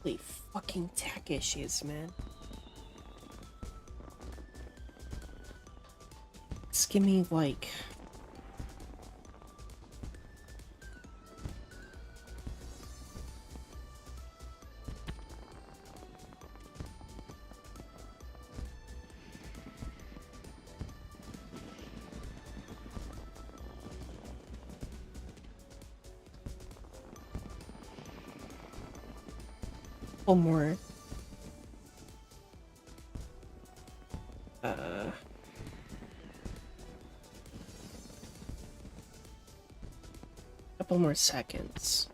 Holy fucking tech issues, man. Just give me like... one more. Couple more seconds.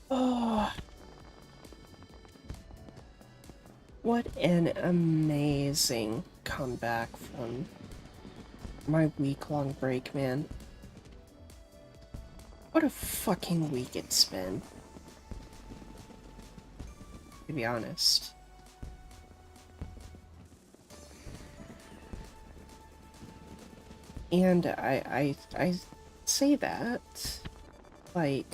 Oh, what an amazing comeback from my week-long break, man. What a fucking week it's been, to be honest. And I say that, like,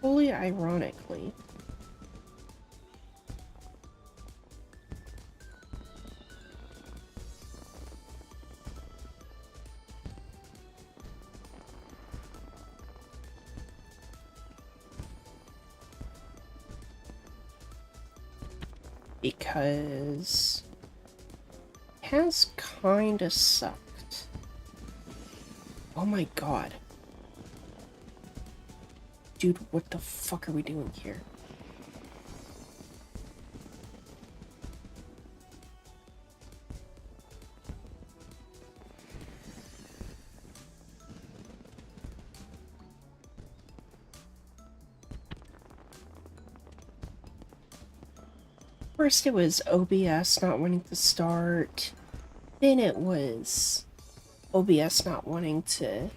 fully ironically. Because it has kinda sucked. Oh my god. Dude, what the fuck are we doing here? First it was OBS not wanting to start, then it was OBS not wanting to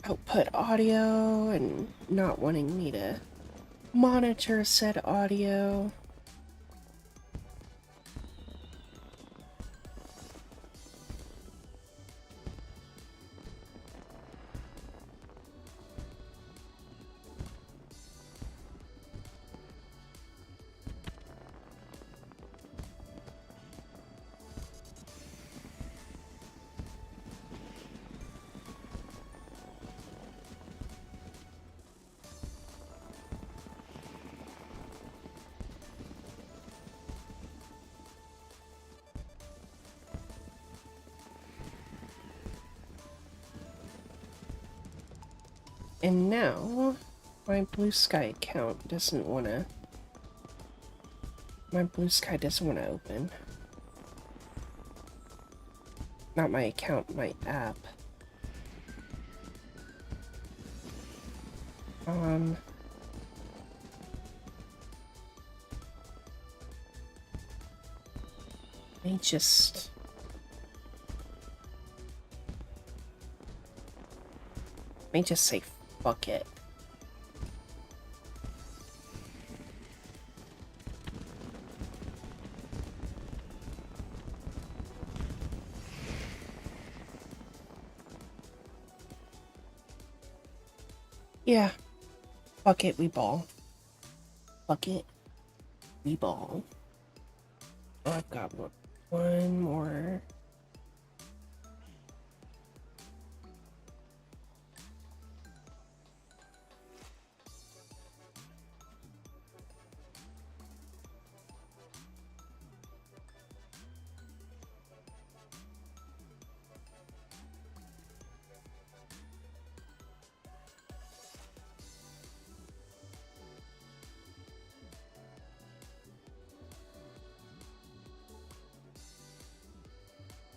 output audio and not wanting me to monitor said audio. And now my Blue Sky account doesn't want to... My Blue Sky doesn't want to open. Not my account, my app. Let me just... Let me just say fuck it. Yeah. Fuck it, we ball. Fuck it, we ball. Oh, I've got one more.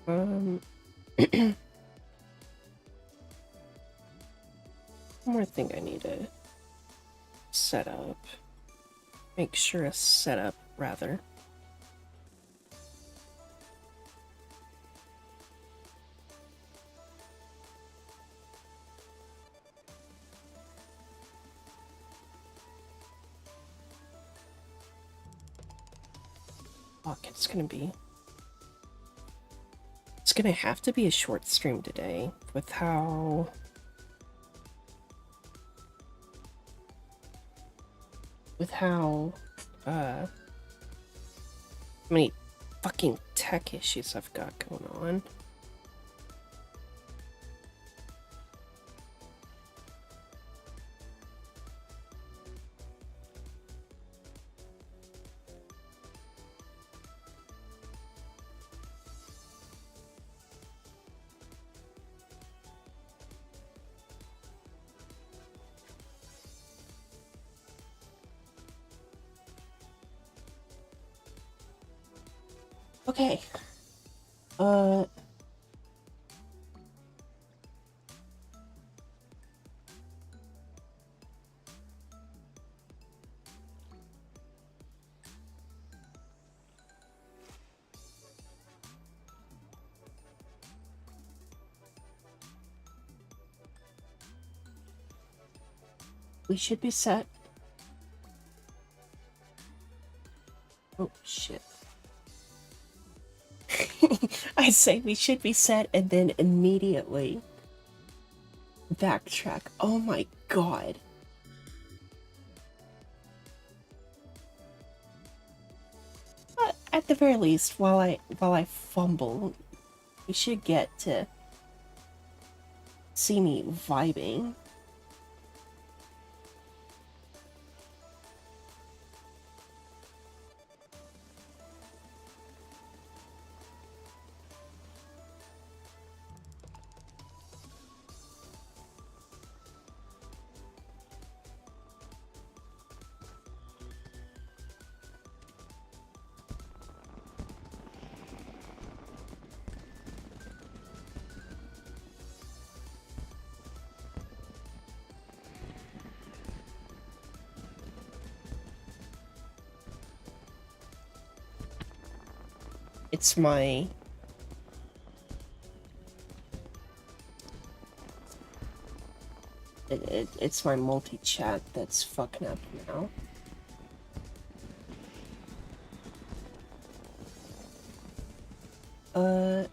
One more thing I need to set up. Make sure it's set up, rather. Fuck, it's gonna have to be a short stream today with how many fucking tech issues I've got going on. Okay. We should be set. Oh, shit. I say we should be set and then immediately backtrack. Oh my god. At the very least, while I fumble, you should get to see me vibing. It's my it's my multi-chat that's fucking up now. I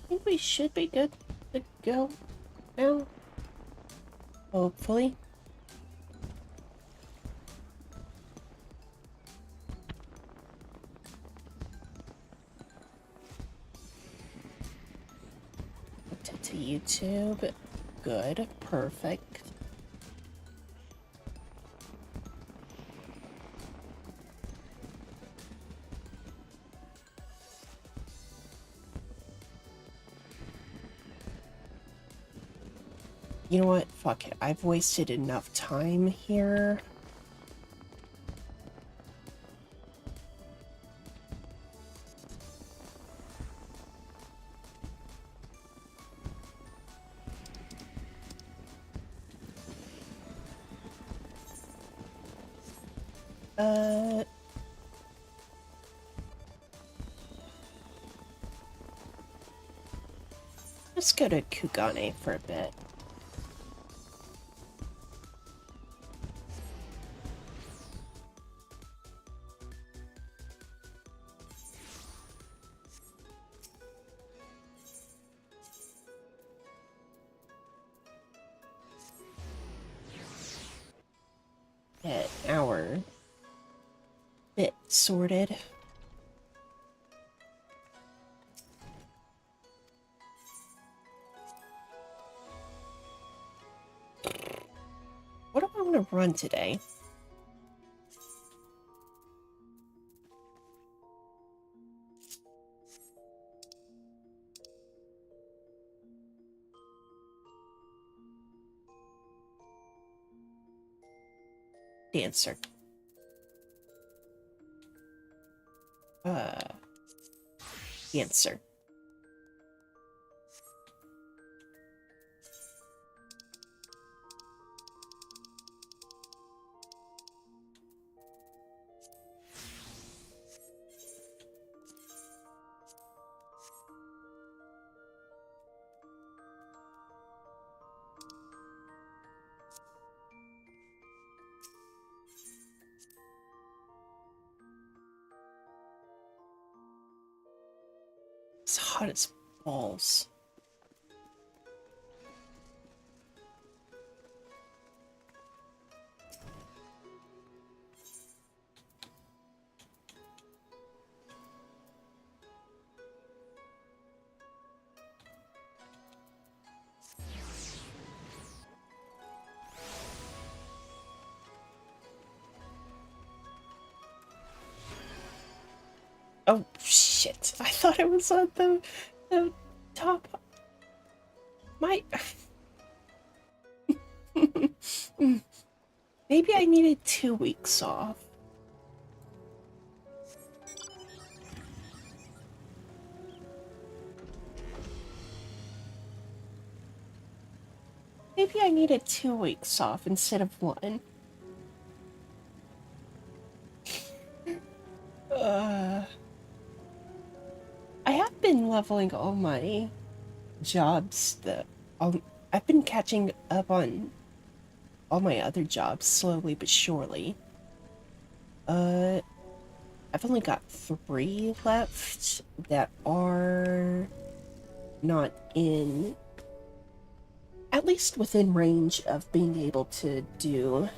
think we should be good to go now. Hopefully. To YouTube. Good. Perfect. You know what? Fuck it. I've wasted enough time here. Let's go to Kugane for a bit. Get our bit sorted. What do I want to run today? Dancer. answer. It's hot as balls. Oh, shit. I thought it was on the top. My... Maybe I needed 2 weeks off. Maybe I needed 2 weeks off instead of 1. I have been leveling all my jobs. I've been catching up on all my other jobs slowly but surely. I've only got 3 left that are not in, at least within range of being able to do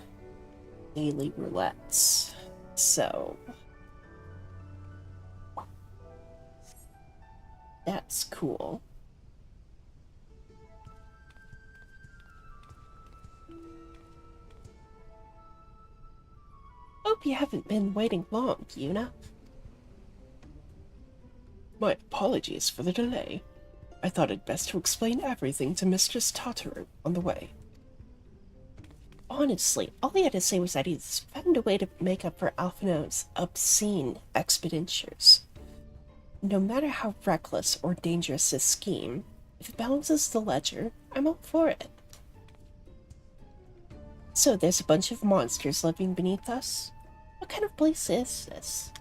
daily roulettes. So that's cool. Hope you haven't been waiting long, Yuna. My apologies for the delay. I thought it best to explain everything to Mistress Tataru on the way. Honestly, all he had to say was that he's found a way to make up for Alphino's obscene expenditures. No matter how reckless or dangerous his scheme, if it balances the ledger, I'm all for it. So there's a bunch of monsters living beneath us? What kind of place is this?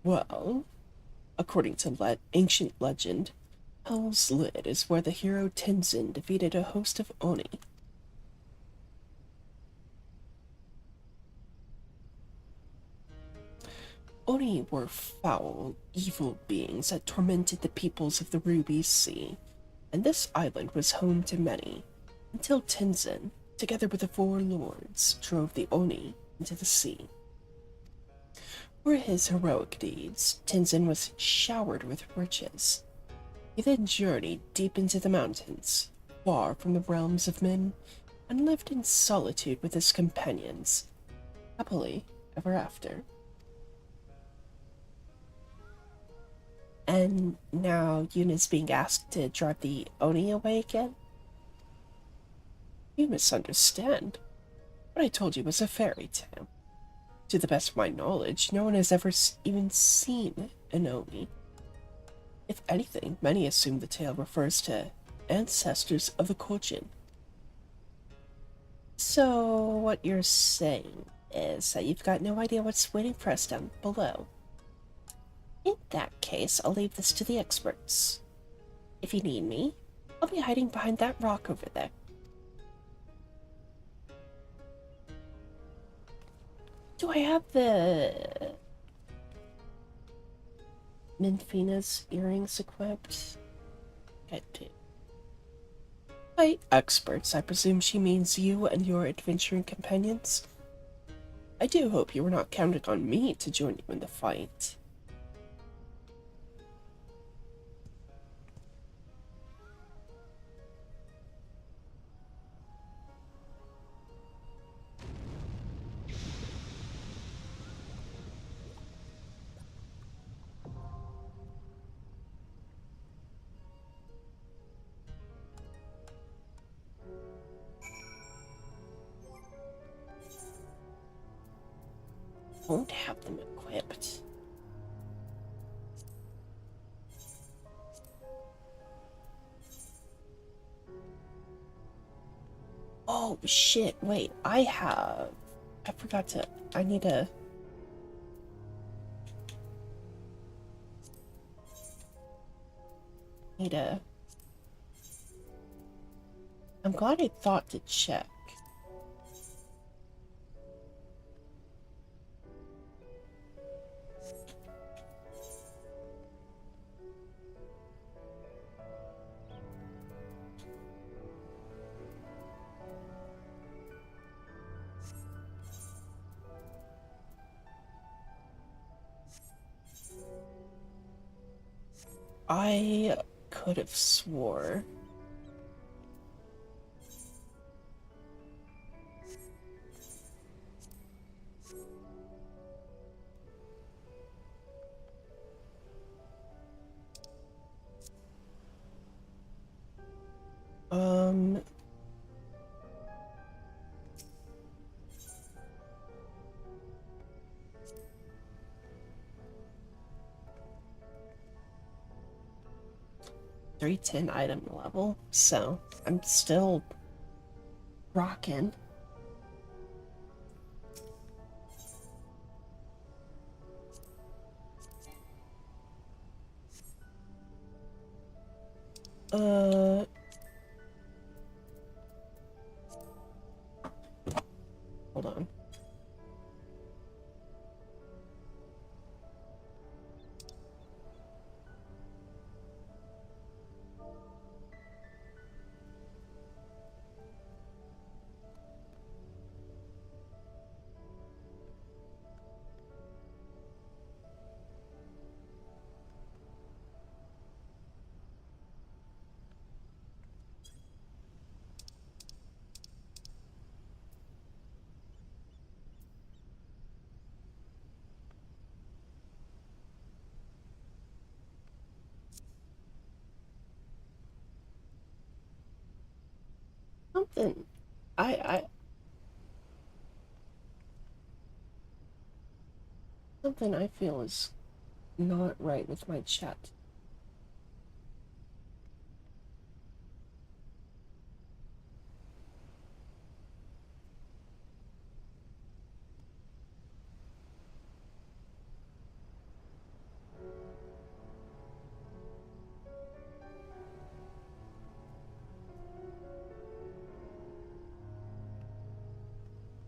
Well, according to ancient legend, Hell's Lid is where the hero Tenzin defeated a host of Oni. Oni were foul, evil beings that tormented the peoples of the Ruby Sea, and this island was home to many, until Tenzin, together with the 4 lords, drove the Oni into the sea. For his heroic deeds, Tenzin was showered with riches. He then journeyed deep into the mountains, far from the realms of men, and lived in solitude with his companions, happily ever after. And now Yuna's being asked to drive the Oni away again? You misunderstand. What I told you was a fairy tale. To the best of my knowledge, no one has ever even seen an Oni. If anything, many assume the tale refers to ancestors of the Kojin. So, what you're saying is that you've got no idea what's waiting for us down below. In that case, I'll leave this to the experts. If you need me, I'll be hiding behind that rock over there. Do I have the Minfina's earrings equipped? I do. By experts, I presume she means you and your adventuring companions? I do hope you were not counting on me to join you in the fight. Won't have them equipped. shit, wait, I forgot to, I need to... I'm glad I thought to check. I could have swore. Um... 310 item level, so I'm still rocking. Hold on. Something I something I feel is not right with my chat.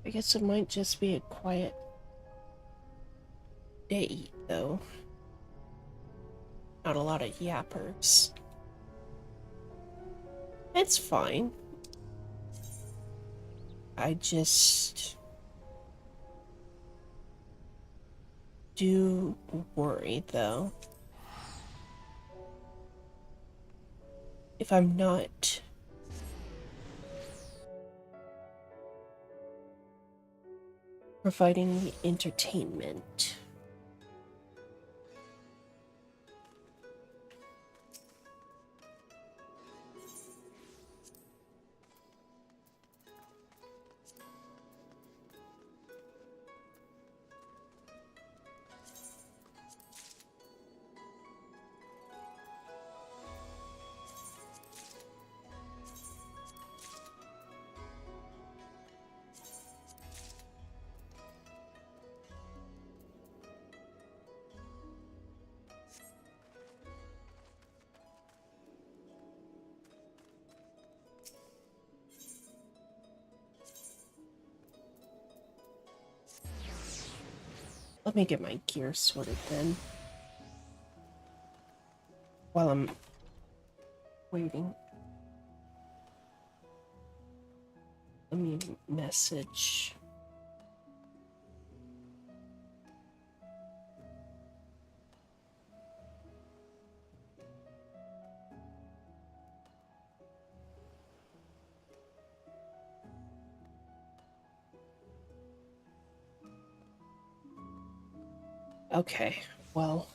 I guess it might just be a quiet day, though. Not a lot of yappers. It's fine. I just do worry, though. If I'm not providing entertainment. Let me get my gear sorted then. While I'm waiting. Let me message. Okay, well.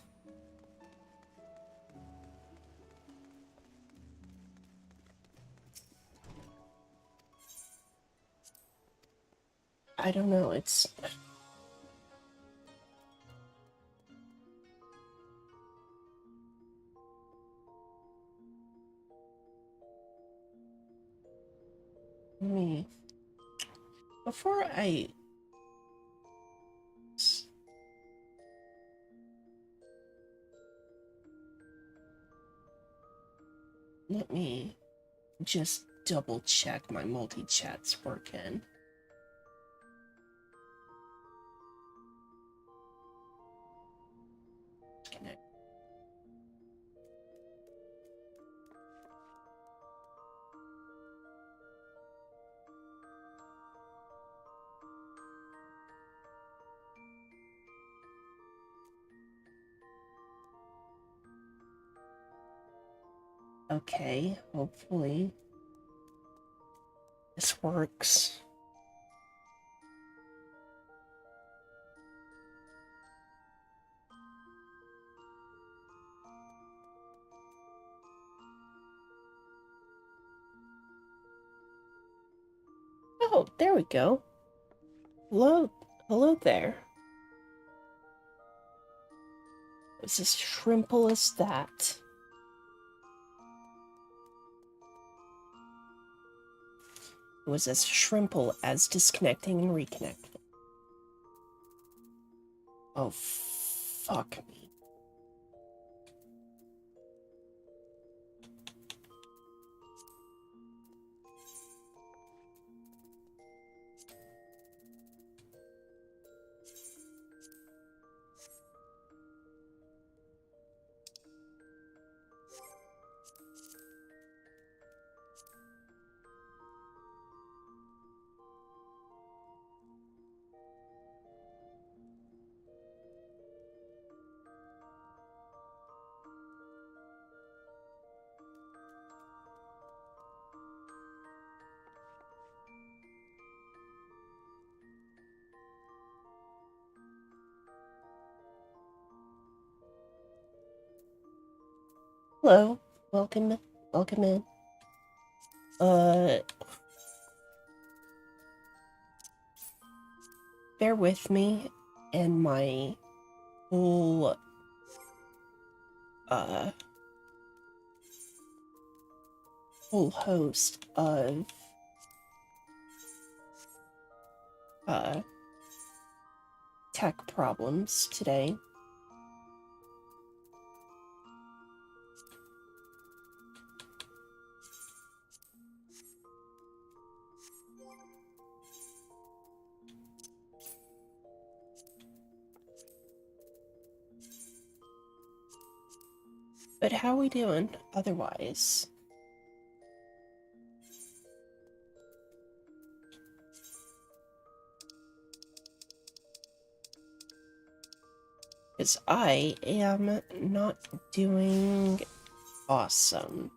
I don't know, it's... Me. before I... Let me just double check my multi-chat's working. Connect. Okay, hopefully this works. Oh, there we go. Hello there. It's as simple as that. It was as simple as disconnecting and reconnecting. Oh, fuck me. Hello, welcome in. Bear with me and my whole, whole host of, tech problems today. But how we doing otherwise? Because I am not doing awesome.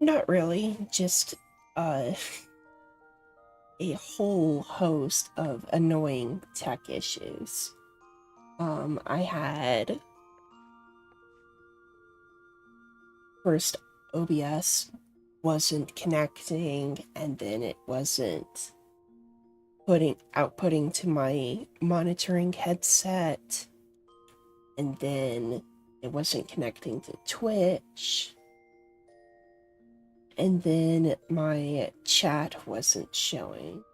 Not really, just, a whole host of annoying tech issues. I had first OBS wasn't connecting, and then it wasn't outputting to my monitoring headset, and then it wasn't connecting to Twitch, and then my chat wasn't showing.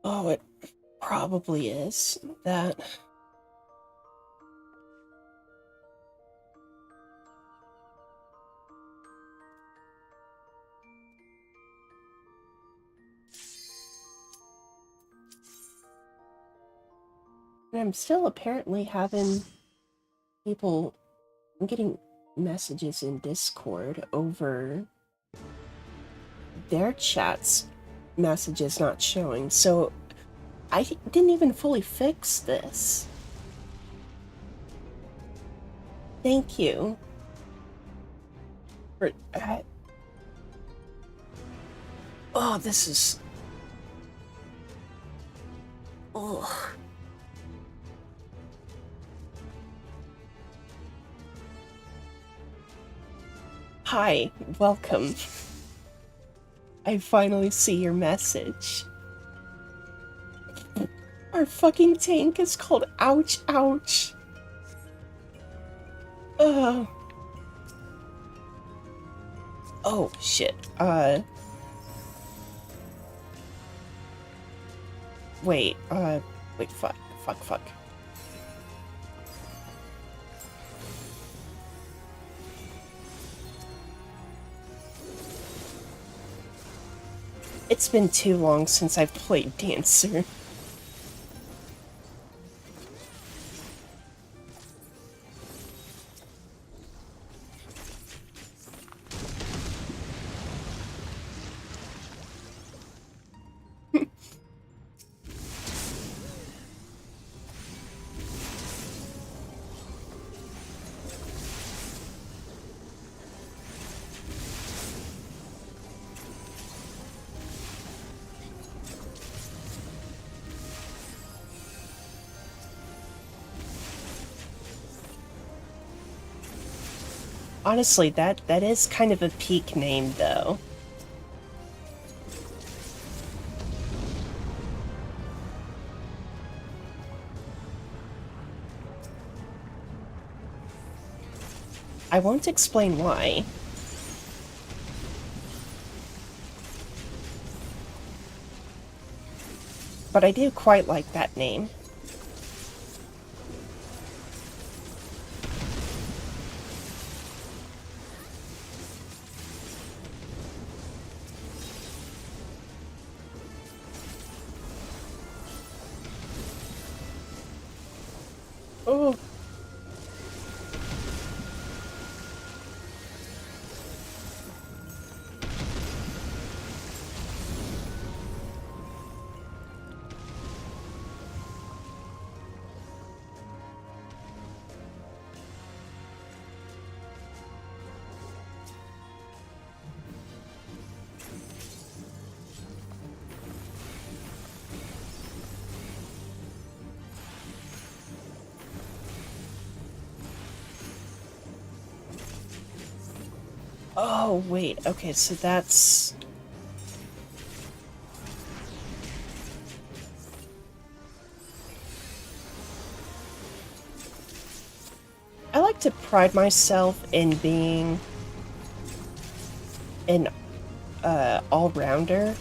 Oh, it probably is that. And I'm still apparently having People, I'm getting messages in Discord over their chats messages not showing, so I didn't even fully fix this. Thank you for oh, this is oh. Hi, welcome. I finally see your message. Our fucking tank is called Ouch Ouch. Oh shit. Wait, fuck. It's been too long since I've played Dancer. Honestly, that is kind of a peak name, though. I won't explain why. But I do quite like that name. Oh. Oh, wait. Okay, so that's... I like to pride myself in being an all-rounder.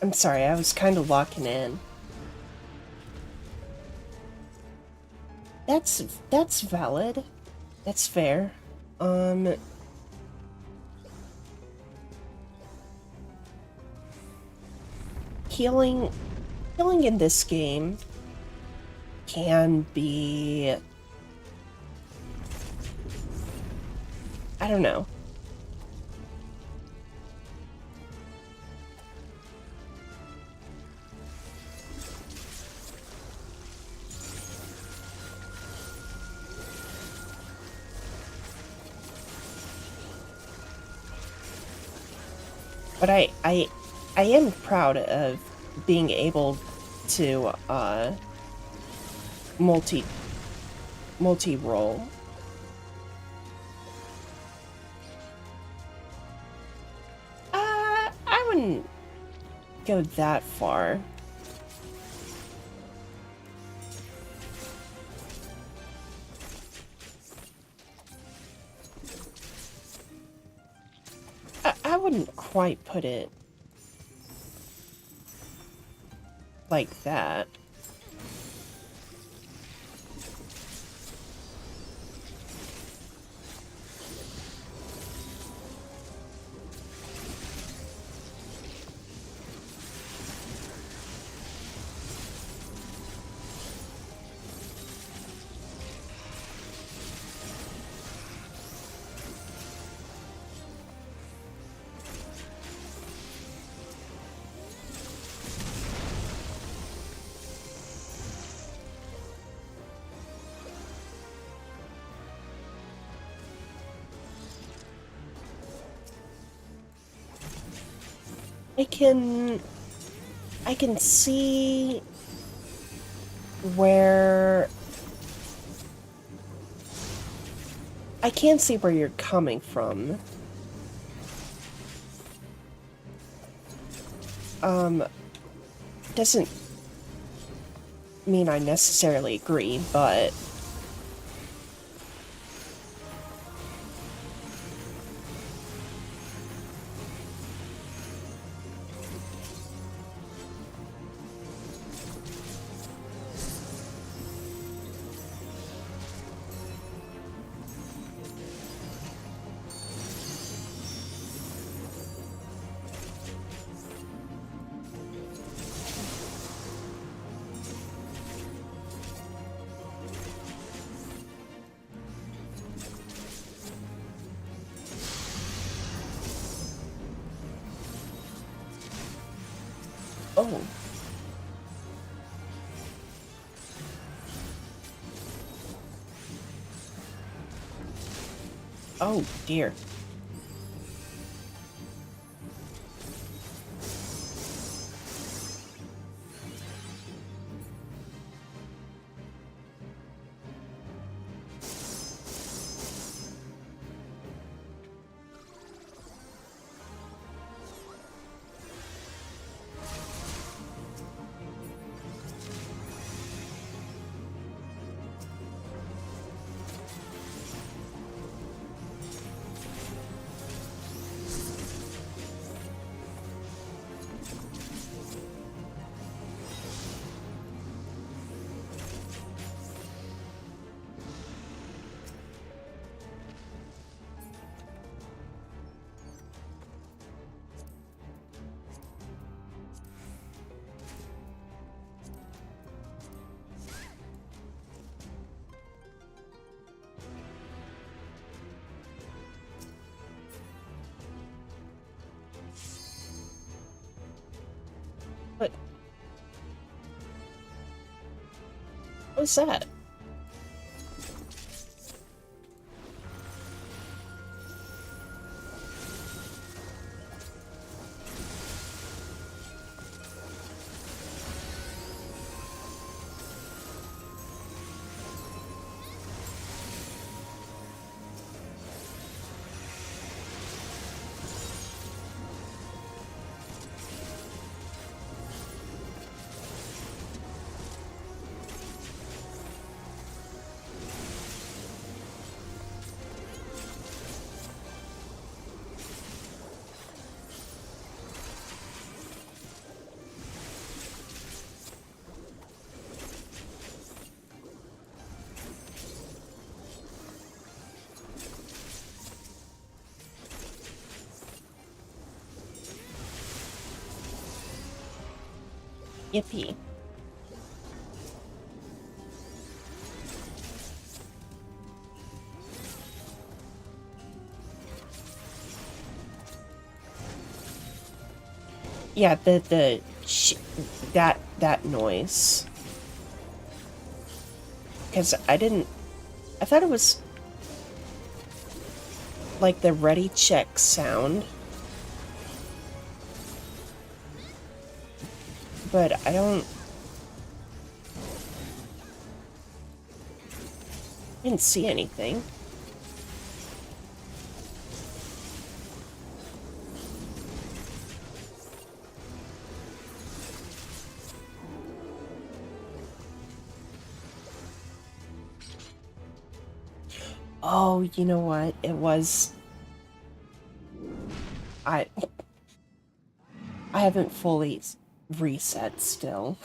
I'm sorry, I was kind of locking in. That's valid. That's fair. Healing in this game can be, I don't know. But I am proud of being able to multi-roll. I wouldn't go that far. I wouldn't quite put it like that. I can see where I can see where you're coming from. Doesn't mean I necessarily agree, but oh. Oh dear. What was that? Yippee. Yeah, that noise. Because I thought it was like the ready check sound. but I didn't see anything. Oh, you know what? It was... I haven't fully reset still.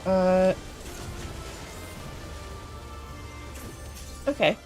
Uh... Okay.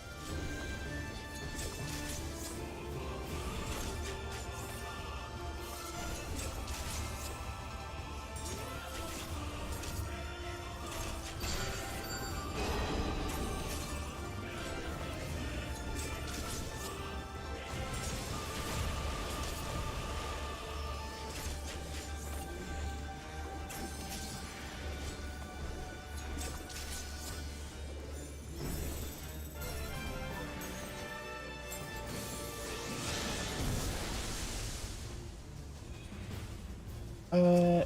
Uh...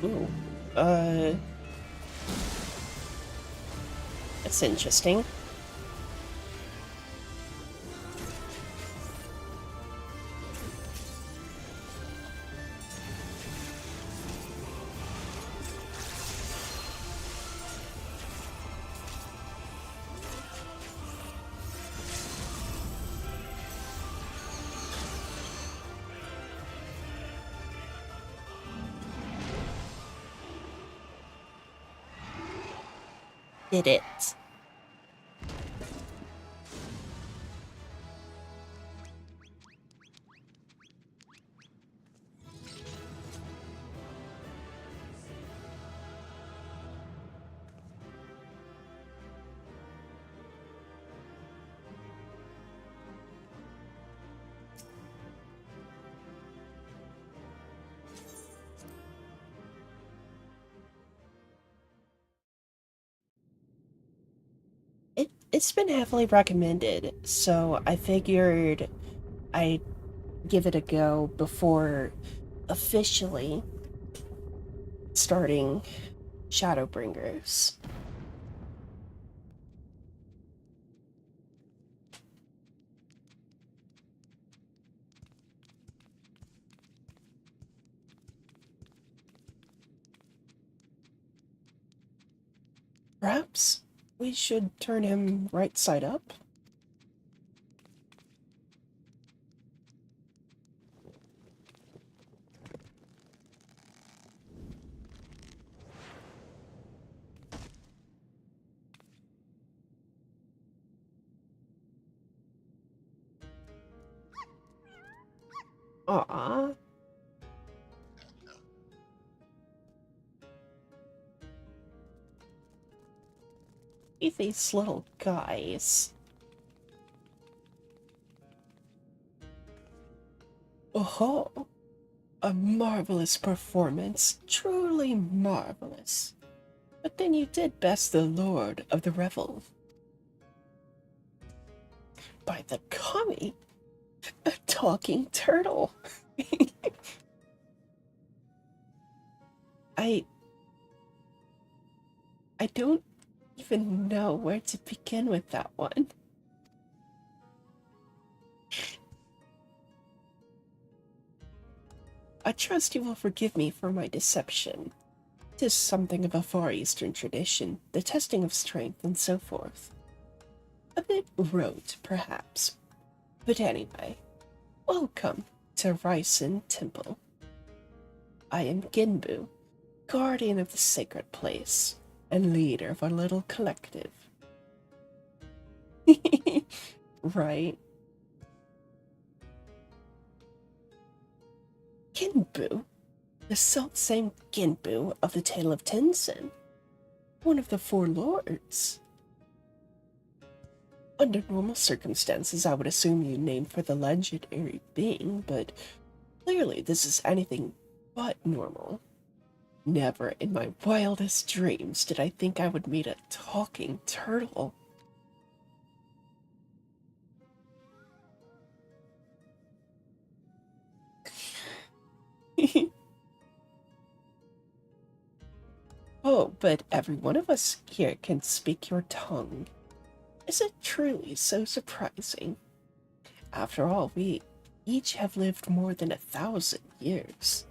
Ooh. Uh... That's interesting. Did it. It's been heavily recommended, so I figured I'd give it a go before officially starting Shadowbringers. Perhaps we should turn him right side up? Aw. These little guys. Oh. A marvelous performance, truly marvelous. But then you did best the Lord of the Revel. By the kami, a talking turtle. I I don't even know where to begin with that one. I trust you will forgive me for my deception. 'Tis something of a Far Eastern tradition, the testing of strength and so forth. A bit rote, perhaps. But anyway, welcome to Ryzen Temple. I am Ginbu, guardian of the sacred place, and leader of our little collective. Right? Ginbu? The self-same Ginbu of the Tale of Tenzin. One of the four lords. Under normal circumstances, I would assume you named for the legendary being, but clearly this is anything but normal. Never in my wildest dreams did I think I would meet a talking turtle. Oh, but every one of us here can speak your tongue. Is it truly so surprising? After all, we each have lived more than 1,000 years.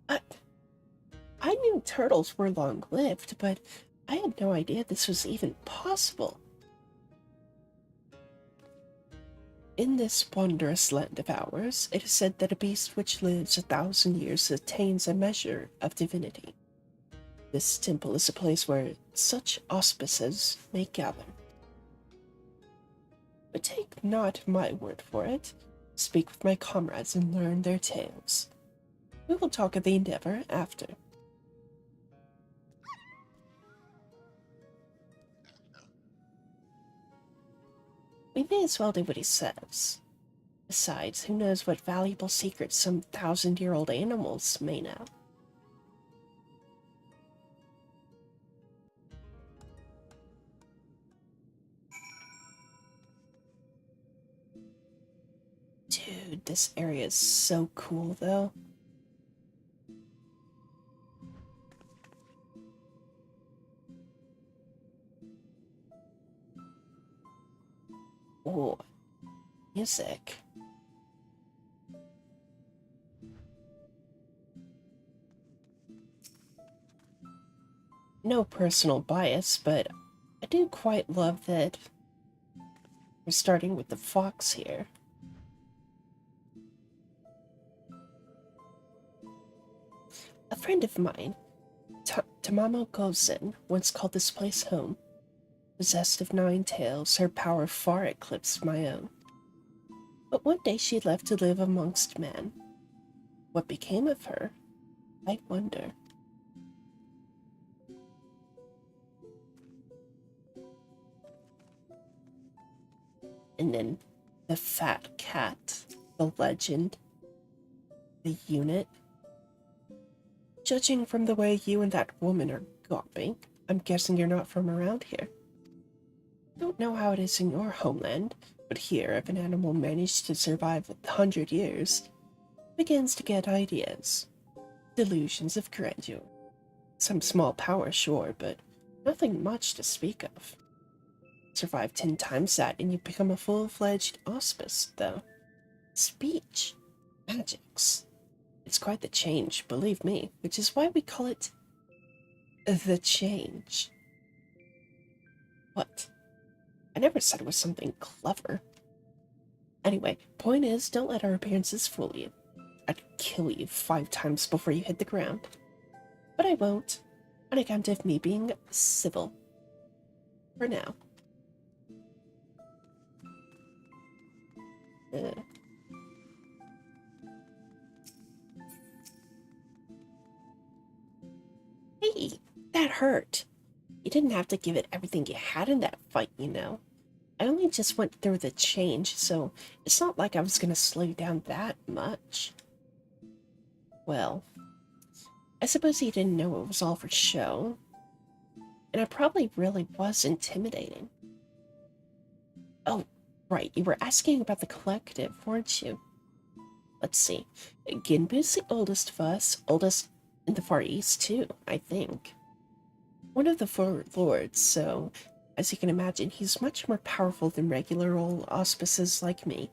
I, I knew turtles were long-lived, but I had no idea this was even possible. In this wondrous land of ours, it is said that a beast which lives 1,000 years attains a measure of divinity. This temple is a place where such auspices may gather. But take not my word for it. Speak with my comrades and learn their tales. We will talk of the endeavor after. We may as well do what he says. Besides, who knows what valuable secrets some 1,000-year-old animals may know. Dude, this area is so cool, though. Oh, music. No personal bias, but I do quite love that we're starting with the fox here. A friend of mine, Tamamo Gozen, once called this place home. Possessed of 9 tails, her power far eclipsed my own. But one day she left to live amongst men. What became of her? I wonder. And then the fat cat, the legend, the unit. Judging from the way you and that woman are gawping, I'm guessing you're not from around here. Don't know how it is in your homeland, but here, if an animal managed to survive 100 years, begins to get ideas. Delusions of grandeur. Some small power, sure, but nothing much to speak of. Survive 10 times that and you become a full-fledged auspice, though. Speech. Magics. It's quite the change, believe me, which is why we call it the change. What? I never said it was something clever. Anyway, point is, don't let our appearances fool you. I'd kill you 5 times before you hit the ground. But I won't, on account of me being civil. For now. Hey, that hurt. You didn't have to give it everything you had in that fight, you know. I only just went through the change, so it's not like I was gonna slow you down that much. Well, I suppose you didn't know it was all for show. And I probably really was intimidating. Oh, right, you were asking about the collective, weren't you? Let's see. Ginbu's the oldest of us, oldest in the Far East, too, I think. One of the four lords, so as you can imagine, he's much more powerful than regular old auspices like me.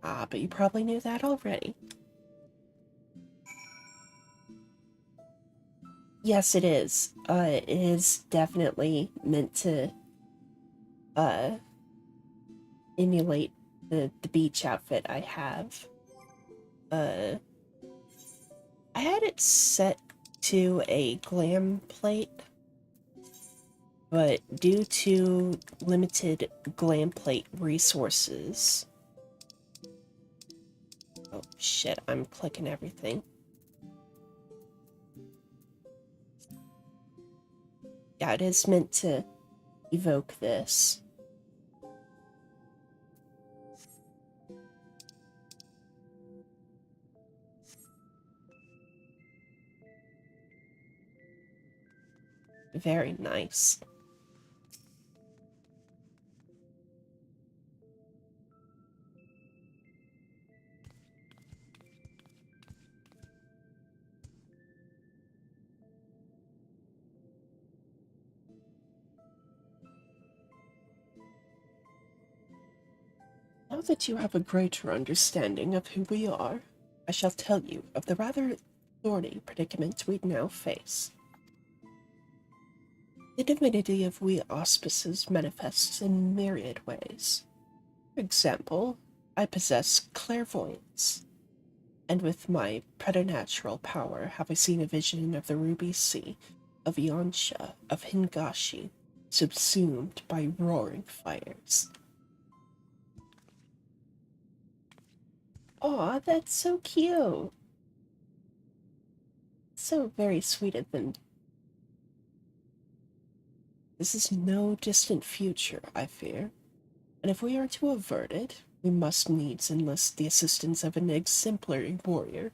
Ah, but you probably knew that already. Yes, it is. It is definitely meant to, uh, emulate the beach outfit I have. I had it set to a glam plate, but due to limited glam plate resources... Oh shit, I'm clicking everything. Yeah, it is meant to evoke this. Very nice. Now that you have a greater understanding of who we are, I shall tell you of the rather thorny predicament we now face. The divinity of we auspices manifests in myriad ways. For example, I possess clairvoyance, and with my preternatural power have I seen a vision of the ruby sea, of Yonsha, of Hingashi, subsumed by roaring fires. Aw, that's so cute. So very sweet of them. This is no distant future, I fear, and if we are to avert it, we must needs enlist the assistance of an exemplary warrior.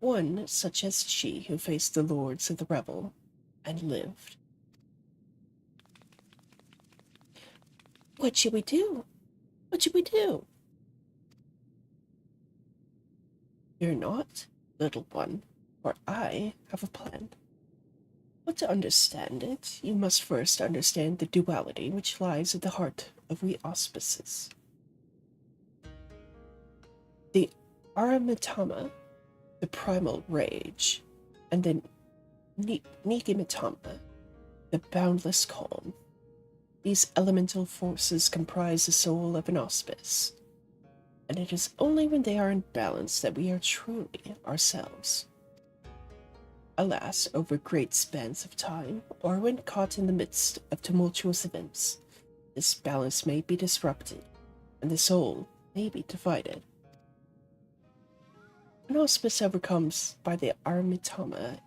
One such as she who faced the lords of the rebel and lived. What should we do? What should we do? Fear not, little one, for I have a plan. But to understand it, you must first understand the duality which lies at the heart of we auspices. The Aramitama, the primal rage, and the Nigimitama, the boundless calm. These elemental forces comprise the soul of an auspice, and it is only when they are in balance that we are truly ourselves. Alas, over great spans of time, or when caught in the midst of tumultuous events, this balance may be disrupted, and the soul may be divided. An auspice overcomes by the Aramitama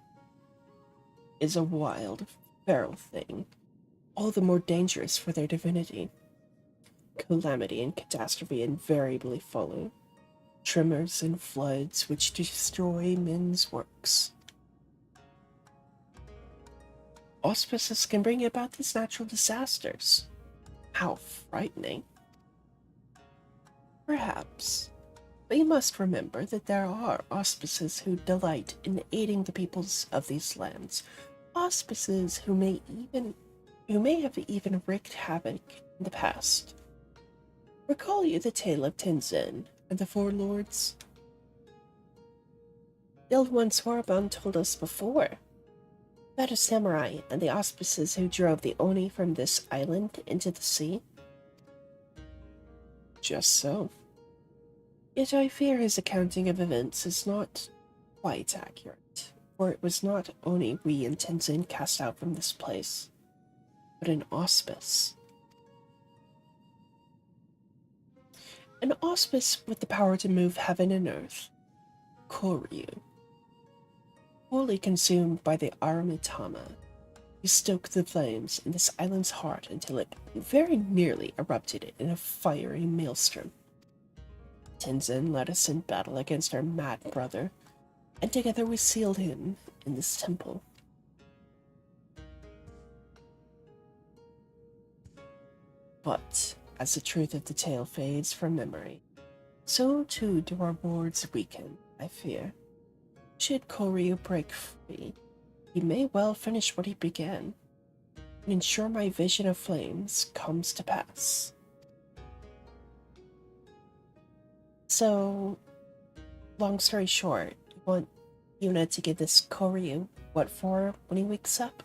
is a wild, feral thing, all the more dangerous for their divinity. Calamity and catastrophe invariably follow, tremors and floods which destroy men's works. Auspices can bring about these natural disasters. How frightening. Perhaps. But you must remember that there are auspices who delight in aiding the peoples of these lands. Auspices who may have even wreaked havoc in the past. Recall you the tale of Tenzin and the Four Lords? The old one Swarabon told us before. About a samurai and the auspices who drove the Oni from this island into the sea? Just so. Yet I fear his accounting of events is not quite accurate, for it was not Oni we and Tenzin cast out from this place, but an auspice. An auspice with the power to move heaven and earth, Koryu, wholly consumed by the Aramitama. You stoked the flames in this island's heart until it very nearly erupted in a fiery maelstrom. Tenzin led us in battle against our mad brother, and together we sealed him in this temple. But as the truth of the tale fades from memory, so too do our wards weaken, I fear. Should Koryu break free, he may well finish what he began, and ensure my vision of flames comes to pass. So, long story short, you want Yuna to give this Koryu what for when he wakes up?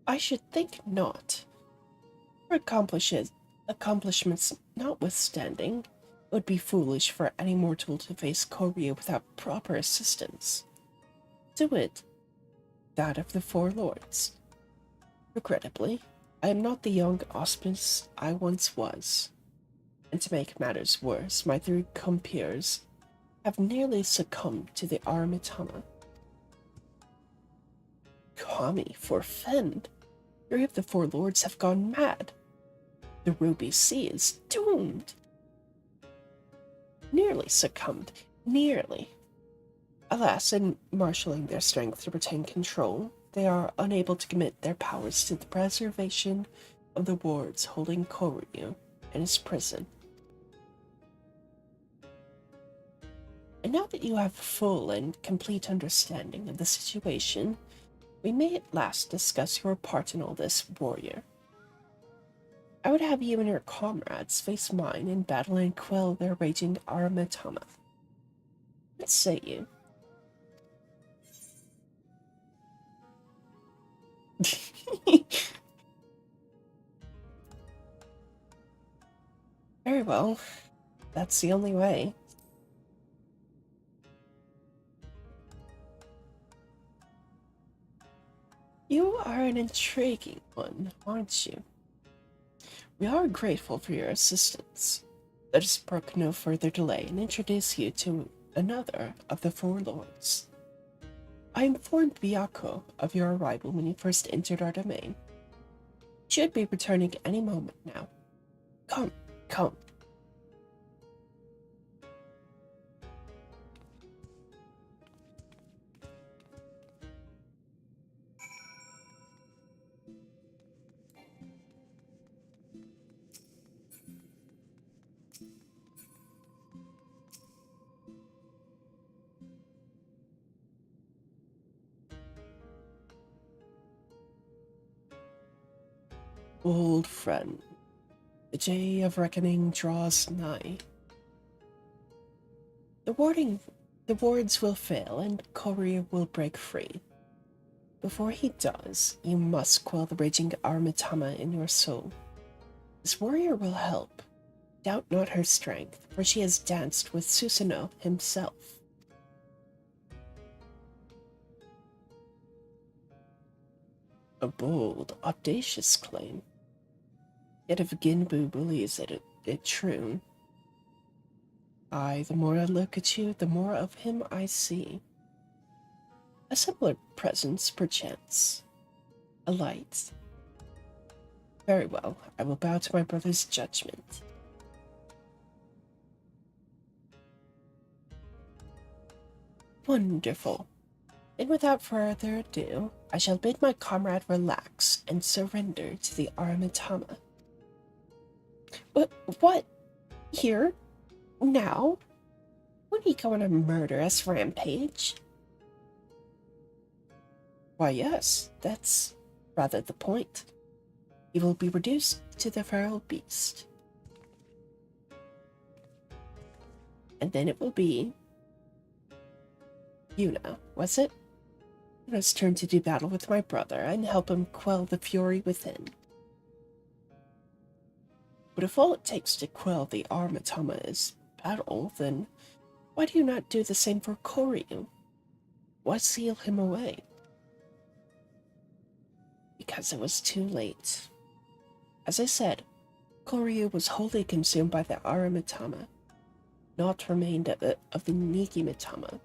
I should think not. Her accomplishments notwithstanding, it would be foolish for any mortal to face Koryu without proper assistance. To wit, that of the Four Lords. Regrettably, I am not the young Auspice I once was, and to make matters worse, my three compeers have nearly succumbed to the Aramitama. Kami forfend! 3 of the Four Lords have gone mad. The Ruby Sea is doomed. Nearly succumbed. Nearly. Alas, in marshalling their strength to retain control, they are unable to commit their powers to the preservation of the wards holding Koryu in his prison. And now that you have full and complete understanding of the situation, we may at last discuss your part in all this, warrior. I would have you and your comrades face mine in battle and quell their raging Aramitama. What say you? Very well. That's the only way. You are an intriguing one, aren't you? We are grateful for your assistance. Let us brook no further delay and introduce you to another of the Four Lords. I informed Byakko of your arrival when you first entered our domain. He should be returning any moment now. Come, come. Old friend, the day of reckoning draws nigh. The wards will fail and Koryu will break free. Before he does, you must quell the raging Aramitama in your soul. This warrior will help. Doubt not her strength, for she has danced with Susanoo himself. A bold, audacious claim. Yet if Ginbu believes it true, the more I look at you, the more of him I see. A similar presence, perchance. A light. Very well, I will bow to my brother's judgment. Wonderful. And without further ado, I shall bid my comrade relax and surrender to the Aramitama. What? Here? Now? Would he go on a murderous rampage? Why, yes, that's rather the point. He will be reduced to the feral beast. And then it will be Yuna, was it? Yuna's turn to do battle with my brother and help him quell the fury within. But if all it takes to quell the Aramitama is battle, then why do you not do the same for Koryu? Why seal him away? Because it was too late. As I said, Koryu was wholly consumed by the Aramitama. Naught remained of the Nigimitama.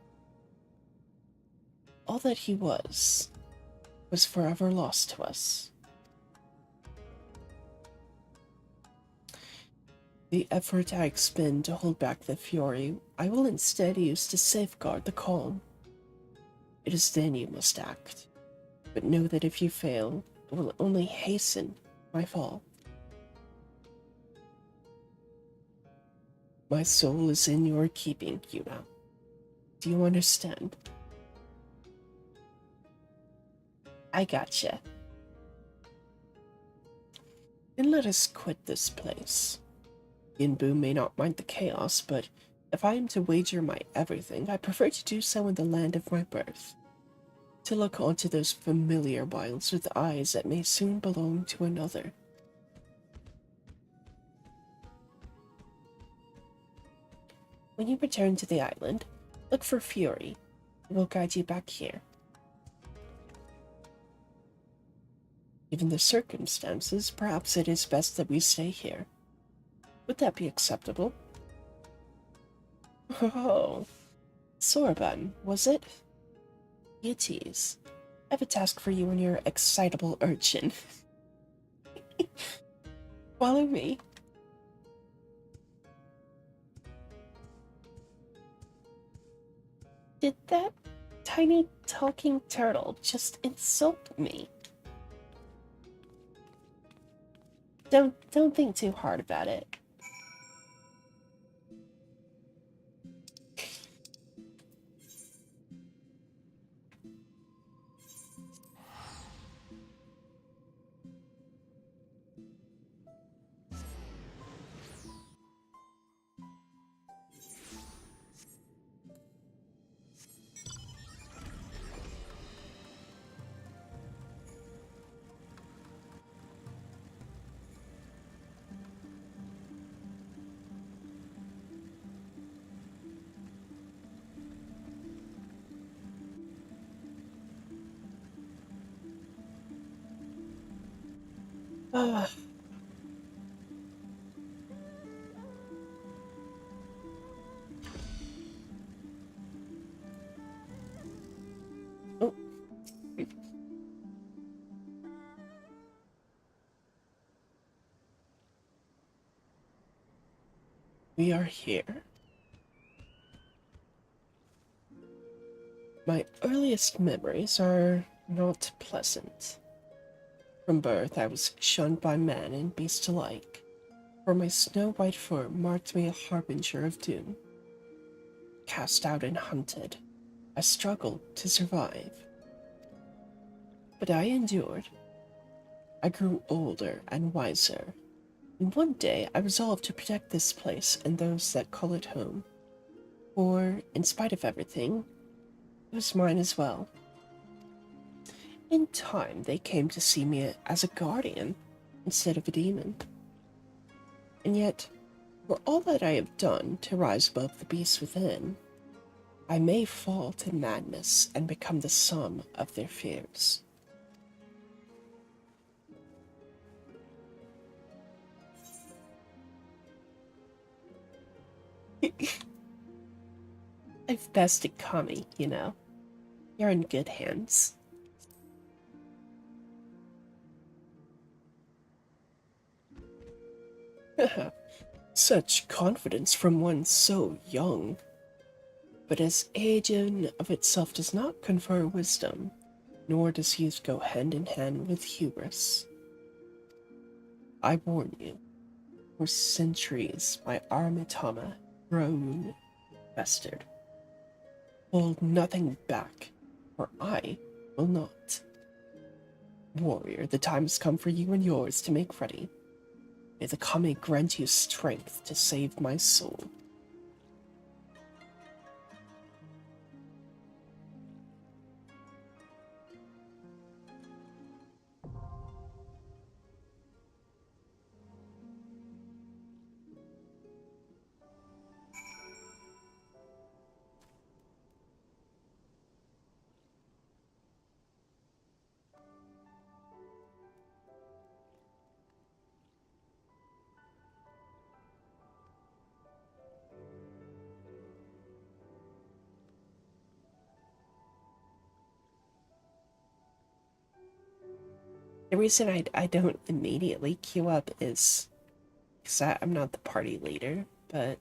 all that he was forever lost to us. The effort I expend to hold back the fury, I will instead use to safeguard the calm. It is then you must act, but know that if you fail, it will only hasten my fall. My soul is in your keeping, Yuna. Do you understand? I gotcha. Then let us quit this place. Yinbu may not mind the chaos, but if I am to wager my everything, I prefer to do so in the land of my birth. To look onto those familiar wilds with eyes that may soon belong to another. When you return to the island, look for Fury. It will guide you back here. Given the circumstances, perhaps it is best that we stay here. Would that be acceptable? Oh, Sorbonne, was it? You tease. I have a task for you and your excitable urchin. Follow me. Did that tiny talking turtle just insult me? Don't think too hard about it. Ah. Oh. We are here. My earliest memories are not pleasant. From birth, I was shunned by man and beast alike, for my snow-white fur marked me a harbinger of doom. Cast out and hunted, I struggled to survive. But I endured. I grew older and wiser, and one day I resolved to protect this place and those that call it home. For, in spite of everything, it was mine as well. In time, they came to see me as a guardian instead of a demon. And yet, for all that I have done to rise above the beasts within, I may fall to madness and become the sum of their fears. I've bested Kami, you know. You're in good hands. Such confidence from one so young. But as age in of itself does not confer wisdom, nor does youth go hand in hand with hubris. I warn you, for centuries my Armitama grown festered. Hold nothing back, or I will not. Warrior, the time has come for you and yours to make ready. May the Kami grant you strength to save my soul. The reason I don't immediately queue up is because I'm not the party leader, but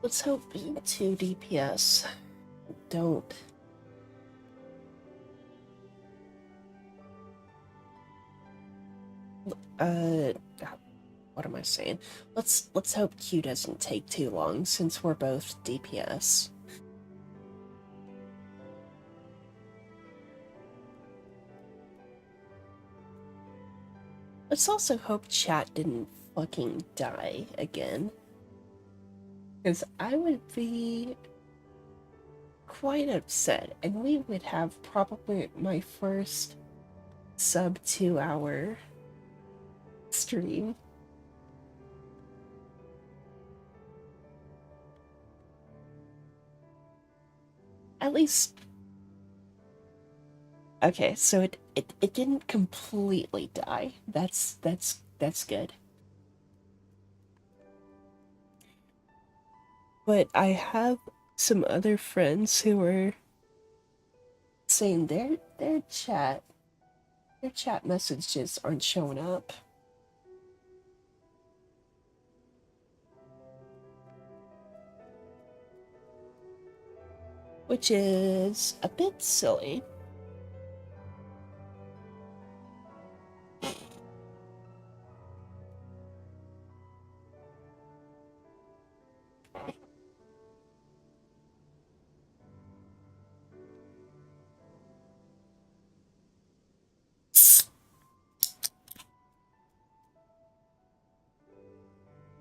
let's hope 2 DPS don't. Uh, what am I saying? Let's hope Q doesn't take too long since we're both DPS. Let's also hope chat didn't fucking die again. Because I would be quite upset, and we would have probably my first sub 2 hour stream. At least. Okay, so it didn't completely die. That's good. But I have some other friends who are saying their chat messages aren't showing up. Which is a bit silly.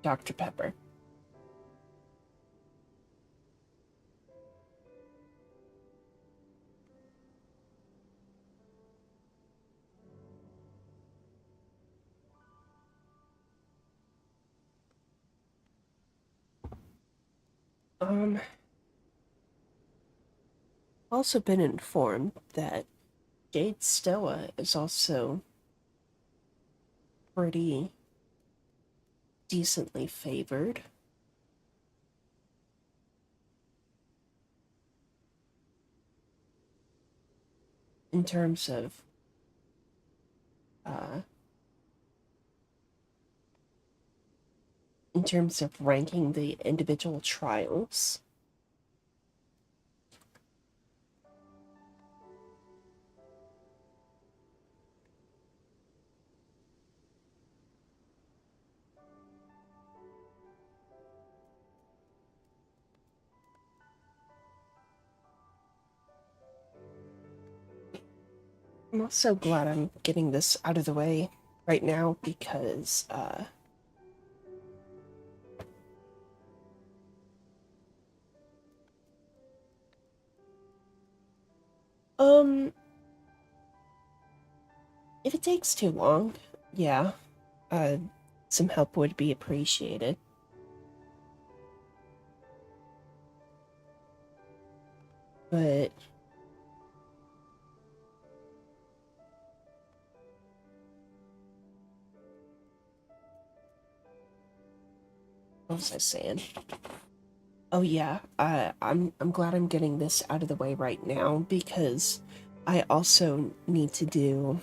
Dr. Pepper. Also been informed that Jade Stoa is also pretty decently favored. In terms of uh, ranking the individual trials. I'm also glad I'm getting this out of the way right now because if it takes too long, yeah, some help would be appreciated. But what was I saying? Oh yeah, I'm glad I'm getting this out of the way right now because I also need to do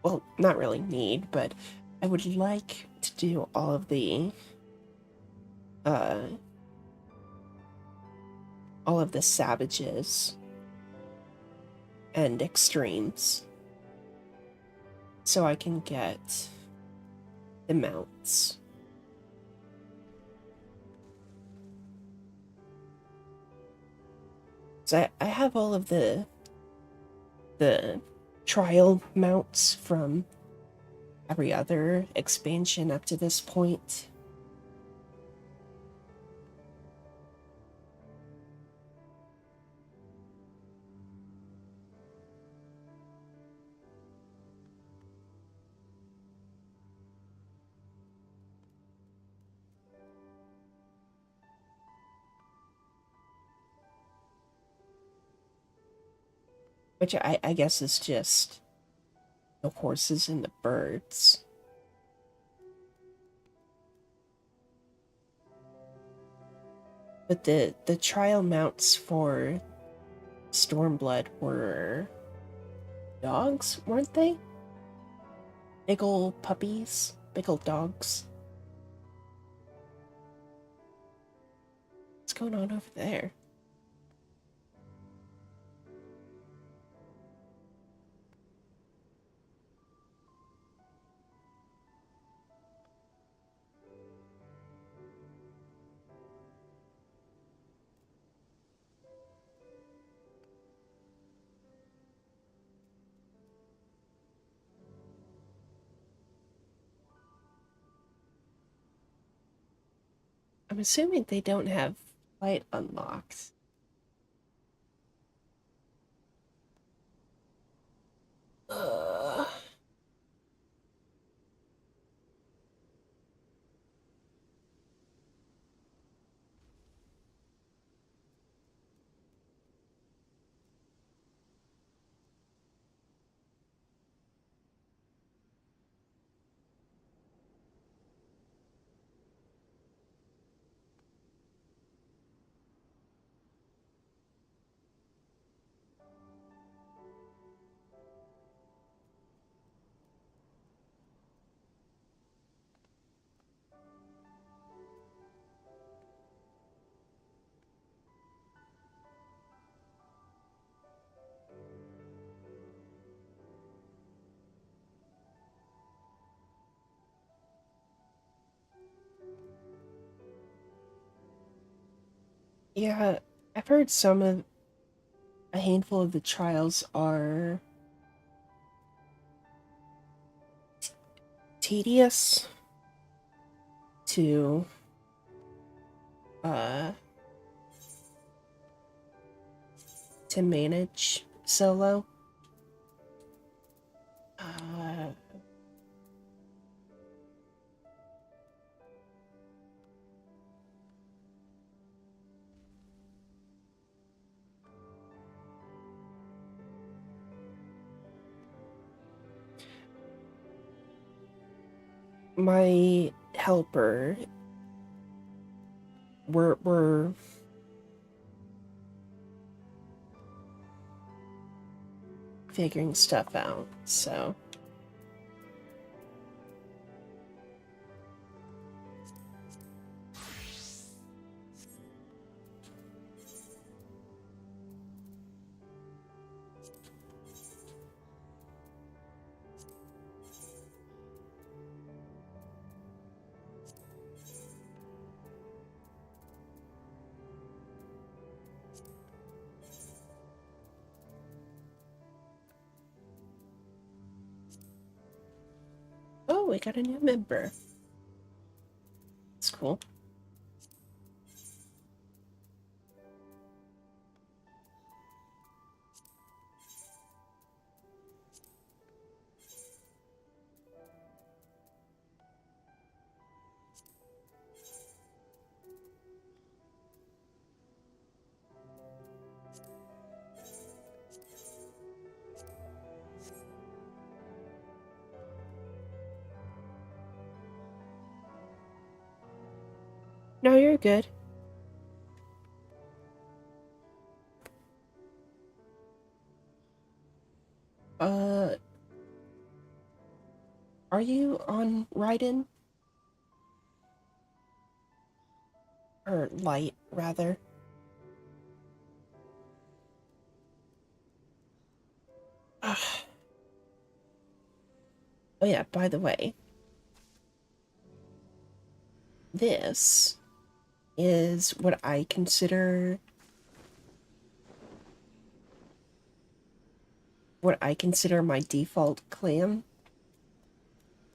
well, not really need, but I would like to do uh all of the savages and extremes so I can get the mounts. So I have all of the trial mounts from every other expansion up to this point. Which I guess is just the horses and the birds. But the trial mounts for Stormblood were dogs, weren't they? Big old puppies, big old dogs. What's going on over there? I'm assuming they don't have light unlocked. Uh, yeah, I've heard a handful of the trials are tedious to uh to manage solo. Uh, my helper, we're figuring stuff out, so. Oh, we got a new member. That's cool. No, you're good. Uh, are you on Raiden? Or Light, rather. Ugh. Oh yeah, by the way, this is what I consider my default clan.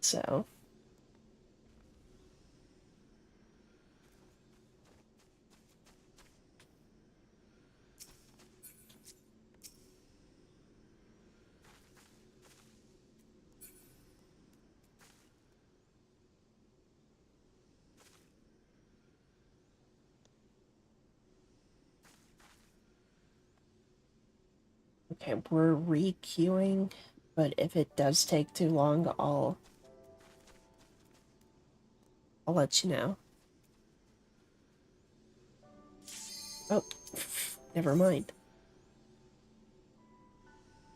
So, Okay, we're re-queuing, but if it does take too long, I'll let you know. Oh, never mind.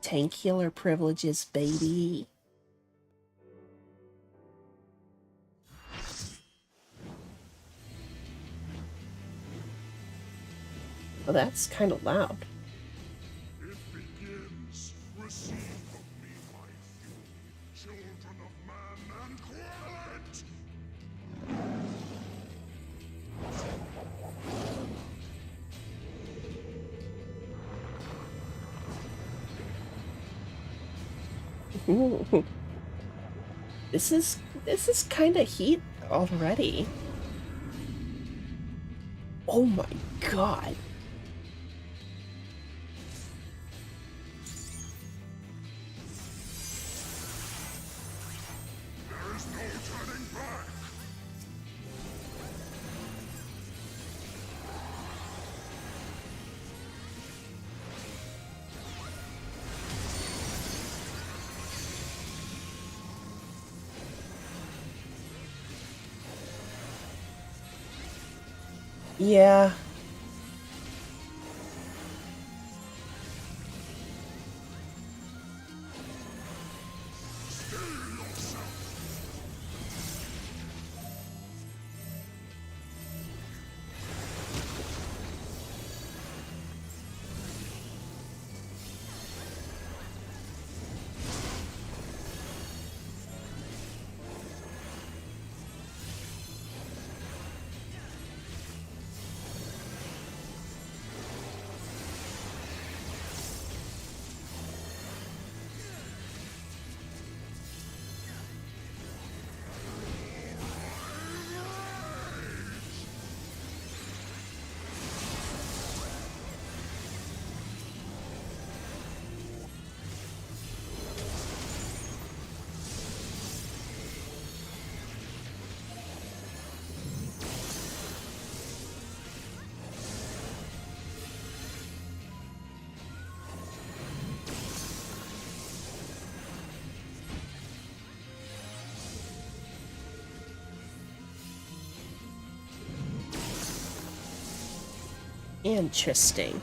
Tank healer privileges, baby. Well, that's kind of loud. It begins. Receive of me my fury, children of man, and quell it! Ooh. This is kind of heat already. Oh my god. There is no turning back! Yeah. Interesting.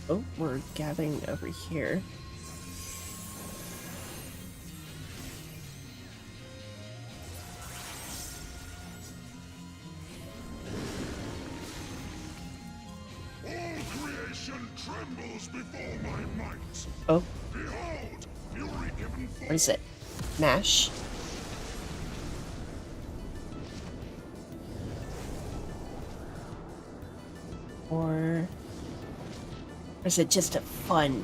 Oh, we're gathering over here. All creation trembles before my might! Oh, Behold, fury given forth! what is it? Mash? Or is it just a fun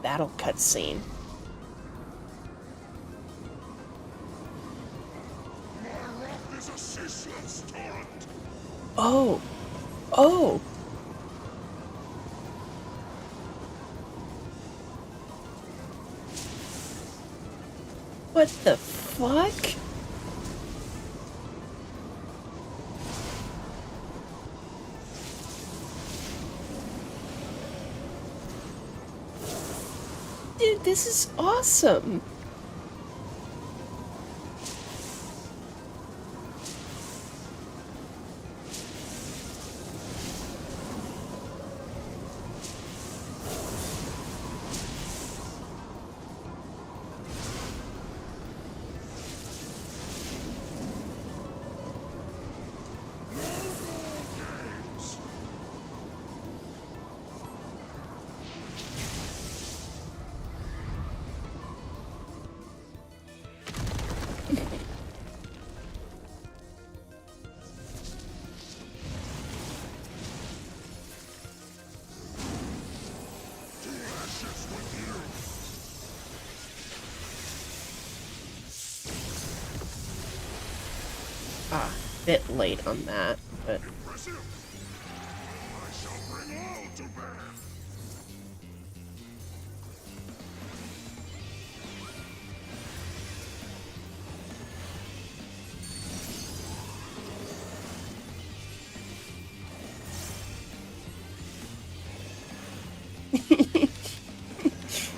battle cutscene? My wrath is a ceaseless torrent! Oh! Oh! What the fuck? Dude, this is awesome! Bit late on that, but Impressive! I shall bring all to bear!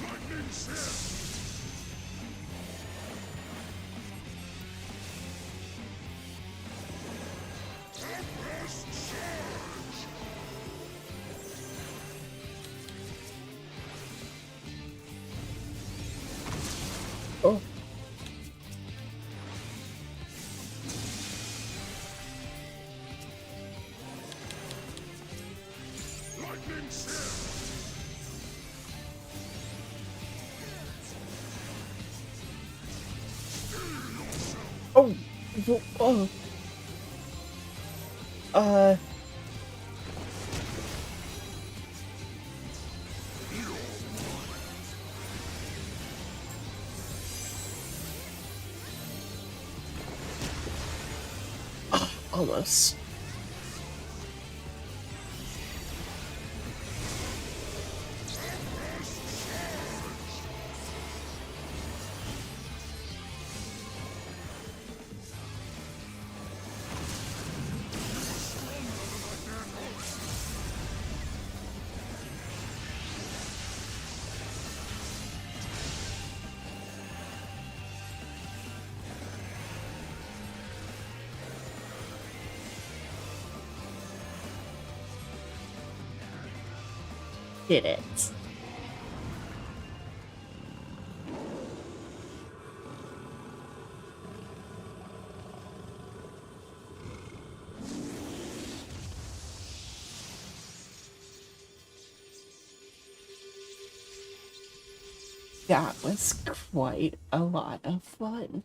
Lightning Sim! Tempest Surge! oh, Lightning Sim! oh, oh, uh, almost. Did it. That was quite a lot of fun.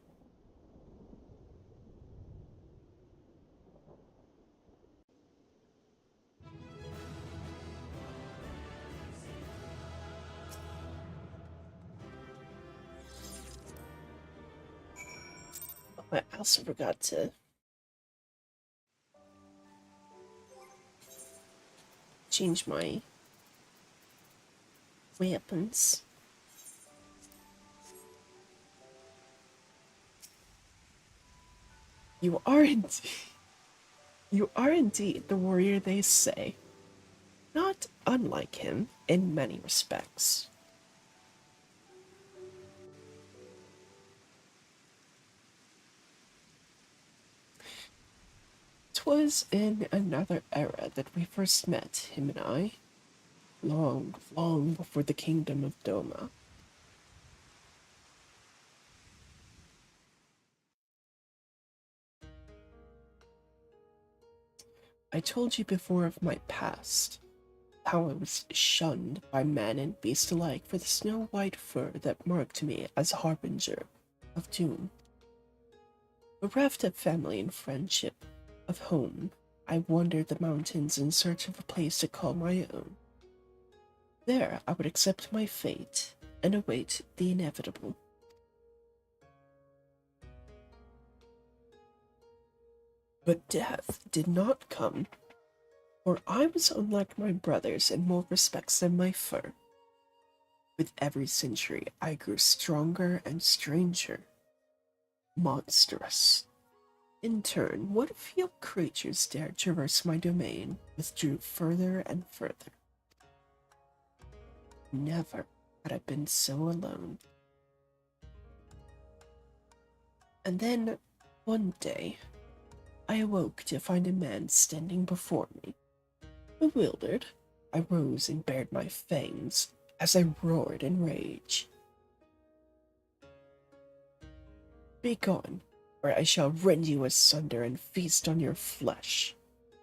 Oh, I also forgot to change my weapons. You are indeed, you are indeed the warrior they say. Not unlike him in many respects. 'Twas in another era that we first met, him and I, long, long before the kingdom of Doma. I told you before of my past, how I was shunned by man and beast alike for the snow-white fur that marked me as a harbinger of doom. Bereft of family and friendship, of home, I wandered the mountains in search of a place to call my own. There I would accept my fate and await the inevitable. But death did not come, for I was unlike my brothers in more respects than my fur. With every century, I grew stronger and stranger, monstrous. In turn, what few creatures dared traverse my domain withdrew further and further. Never had I been so alone. And then, one day, I awoke to find a man standing before me. Bewildered, I rose and bared my fangs as I roared in rage. Begone, or I shall rend you asunder and feast on your flesh.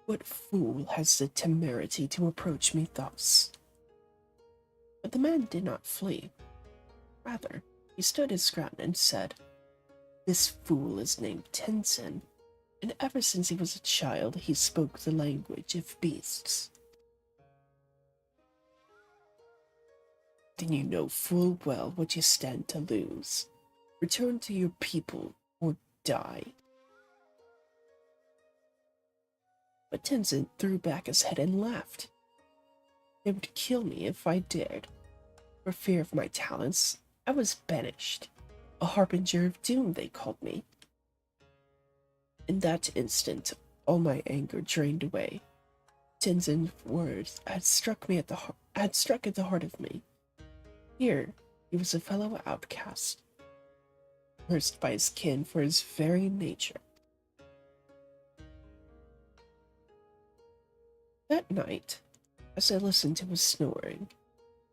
What fool has the temerity to approach me thus? But the man did not flee. Rather, he stood his ground and said, "This fool is named Tenzin, and ever since he was a child he spoke the language of beasts." "Then you know full well what you stand to lose. Return to your people or die." but Tenzin threw back his head and laughed. They would kill me if I dared. For fear of my talents, I was banished. A harbinger of doom, they called me. In that instant, all my anger drained away. Tenzin's words had struck at the heart of me. Here, he was a fellow outcast, cursed by his kin for his very nature. That night, as I listened to his snoring,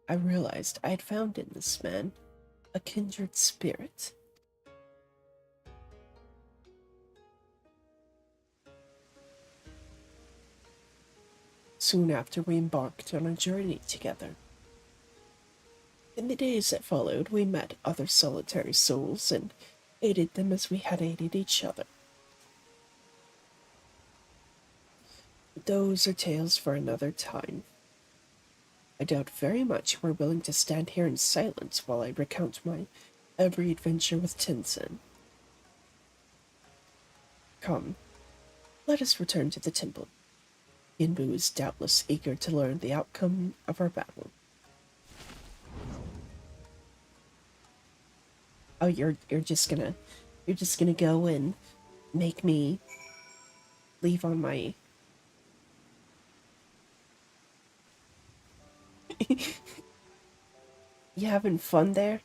I realized I had found in this man a kindred spirit. Soon after, we embarked on a journey together. In the days that followed, we met other solitary souls and aided them as we had aided each other. But those are tales for another time. I doubt very much we're willing to stand here in silence while I recount my every adventure with Tenzin. Come, let us return to the temple. Yinbu is doubtless eager to learn the outcome of our battle. Oh, you're just gonna go and make me leave on my You having fun there?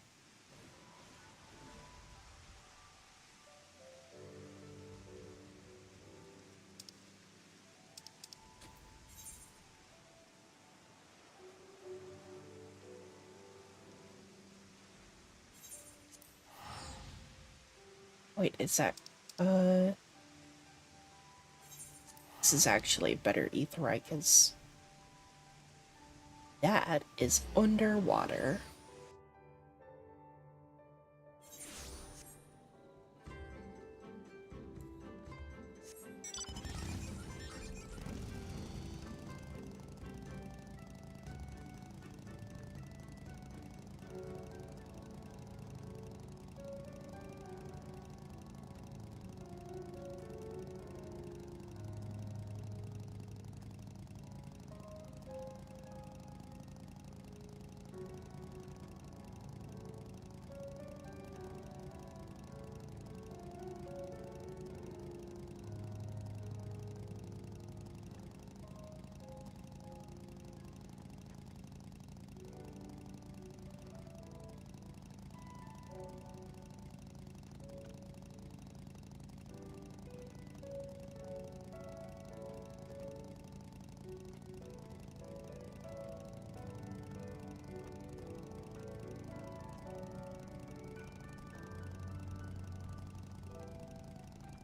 Wait, is that this is actually a better Aetheryte, because that is underwater.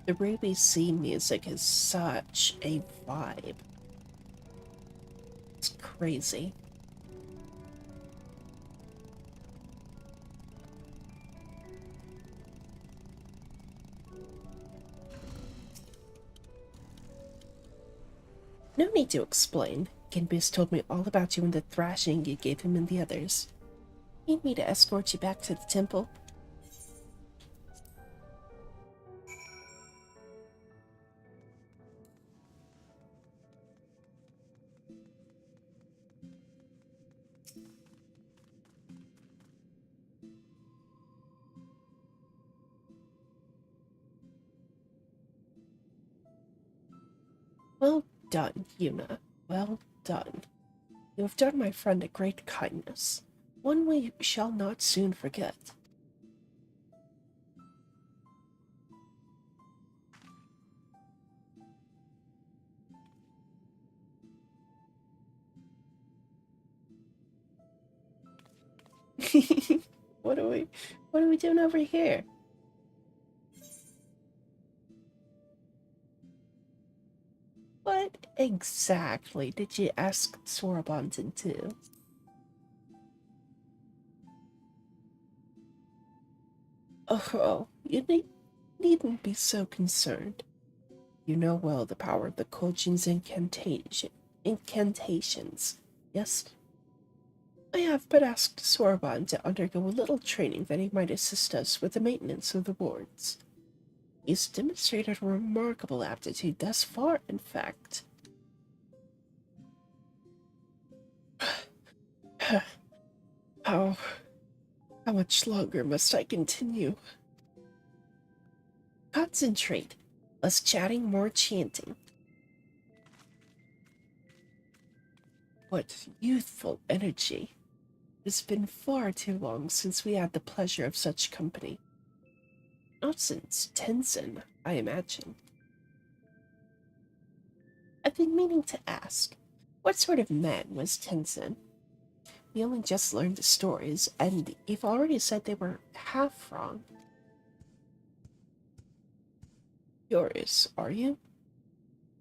The Ruby Sea music is such a vibe. It's crazy. No need to explain. Genbus told me all about you and the thrashing you gave him and the others. Need me to escort you back to the temple? Well done, Yuna. Well done. You have done my friend a great kindness, one we shall not soon forget. What are we doing over here? What exactly did you ask Soraban to do? Oh, needn't be so concerned. You know well the power of the Kojin's incantations, yes? I have but asked Soraban to undergo a little training that he might assist us with the maintenance of the wards. He's demonstrated a remarkable aptitude thus far, in fact. How, how much longer must I continue? Concentrate. Less chatting, more chanting. What youthful energy. It's been far too long since we had the pleasure of such company. Not since Tenzin, I imagine. I've been meaning to ask, what sort of man was Tenzin? We only just learned the stories, and you've already said they were half wrong. Curious, are you?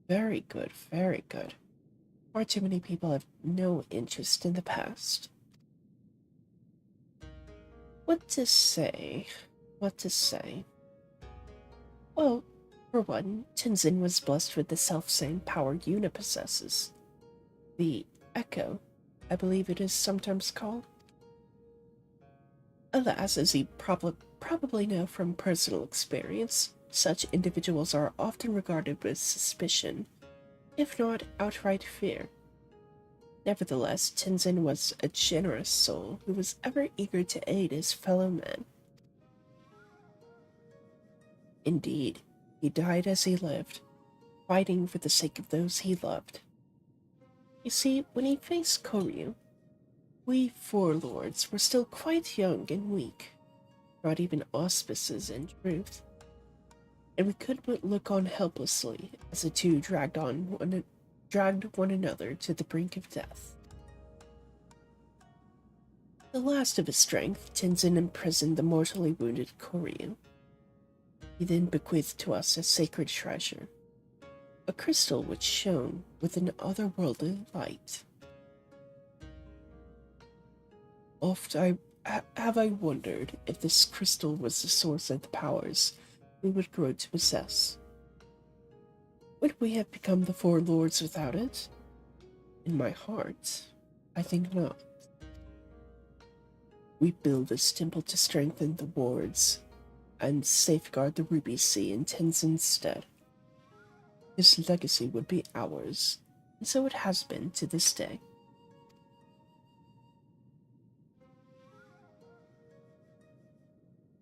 Very good, very good. Far too many people have no interest in the past. What to say? What to say? Well, for one, Tenzin was blessed with the self-same power Yuna possesses. The Echo, I believe it is sometimes called. Alas, as you probably know from personal experience, such individuals are often regarded with suspicion, if not outright fear. Nevertheless, Tenzin was a generous soul who was ever eager to aid his fellow men. Indeed, he died as he lived, fighting for the sake of those he loved. You see, when he faced Koryu, we four lords were still quite young and weak, not even auspices in truth, and we could but look on helplessly as the two dragged one another to the brink of death. The last of his strength, Tenzin imprisoned the mortally wounded Koryu. He then bequeathed to us a sacred treasure, a crystal which shone with an otherworldly light. Oft have I wondered if this crystal was the source of the powers we would grow to possess. Would we have become the four lords without it? In my heart, I think not. We build this temple to strengthen the wards and safeguard the Ruby Sea in Tenzin's stead. His legacy would be ours, and so it has been to this day.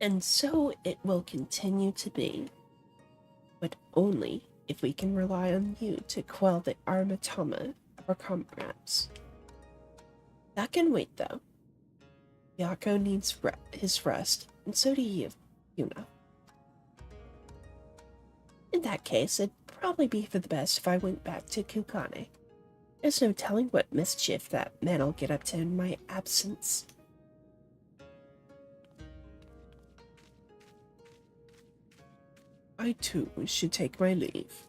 And so it will continue to be, but only if we can rely on you to quell the Armatama of our comrades. That can wait, though. Yako needs his rest, and so do you, Yuna. In that case, it'd probably be for the best if I went back to Kukane. There's no telling what mischief that man'll get up to in my absence. I too should take my leave.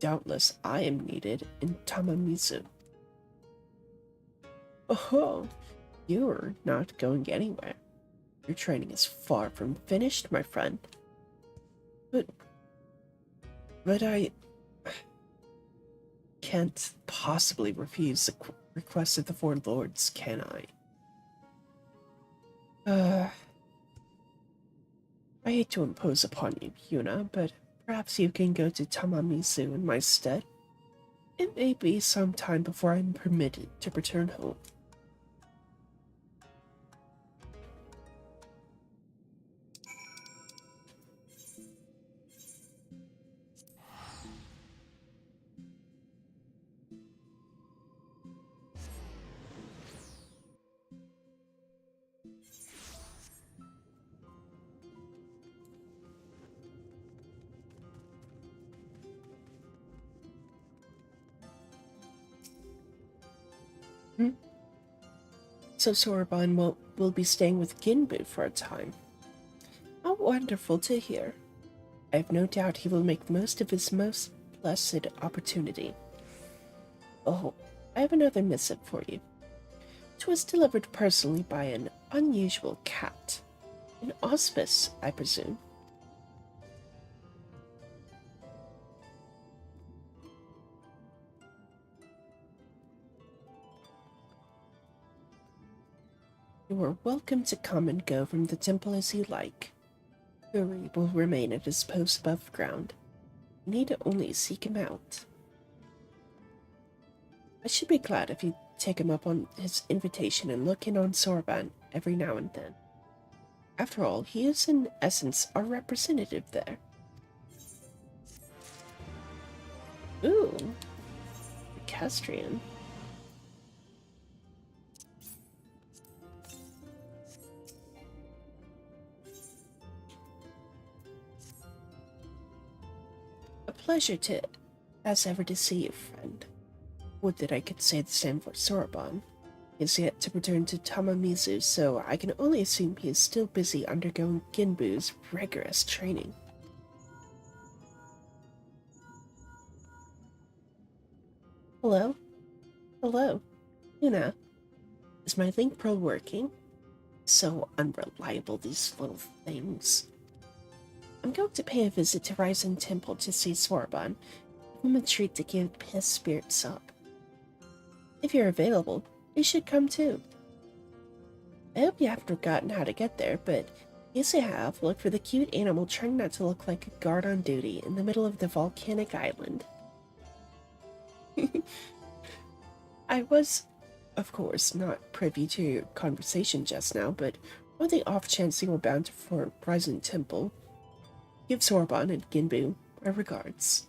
Doubtless I am needed in Tamamizu. Oh, you're not going anywhere. Your training is far from finished, my friend. But I can't possibly refuse the request of the four lords, can I? I hate to impose upon you, Yuna, but perhaps you can go to Tamamizu in my stead. It may be some time before I'm permitted to return home. So Soroban will be staying with Ginbu for a time. How wonderful to hear. I have no doubt he will make the most of his most blessed opportunity. Oh, I have another missive for you. It was delivered personally by an unusual cat. An auspice, I presume. You are welcome to come and go from the temple as you like. Yuri will remain at his post above ground. You need only seek him out. I should be glad if you take him up on his invitation and look in on Sorban every now and then. After all, he is in essence our representative there. Ooh, Castrian. A pleasure as ever to see you, friend. Would that I could say the same for Sorban. He is yet to return to Tamamizu, so I can only assume he is still busy undergoing Ginbu's rigorous training. Hello? Hello? Yuna, is my link pro working? So unreliable, these little things. I'm going to pay a visit to Ryzen Temple to see Sorban. Give him a treat to keep his spirits up. If you're available, you should come too. I hope you haven't forgotten how to get there, but yes you have, look for the cute animal trying not to look like a guard on duty in the middle of the volcanic island. I was, of course, not privy to your conversation just now, but on the off chance you were bound for Ryzen Temple, give Sorban and Ginbu my regards.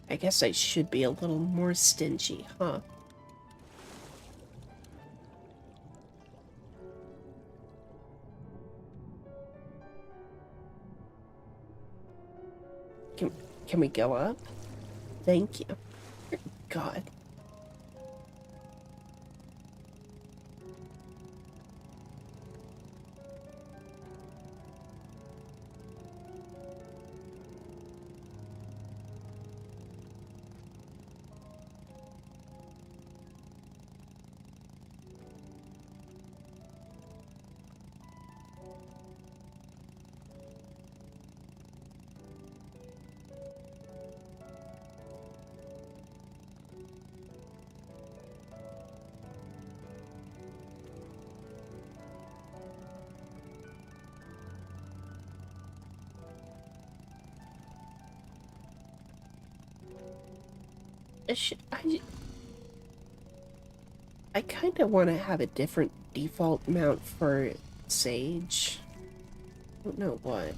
I guess I should be a little more stingy, huh? Can we go up? Thank you. God. I kind of want to have a different default mount for Sage. I don't know what.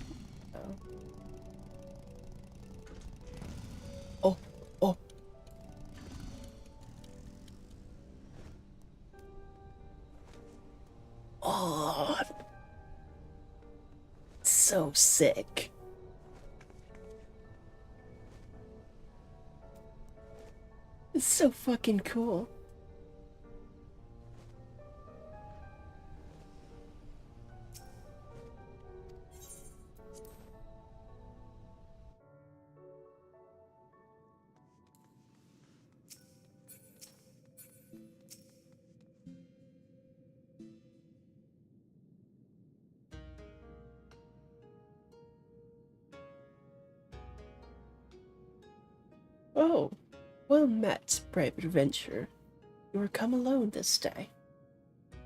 Oh, oh. Oh, so sick. It's so fucking cool. Oh, well met, brave adventurer. You were come alone this day.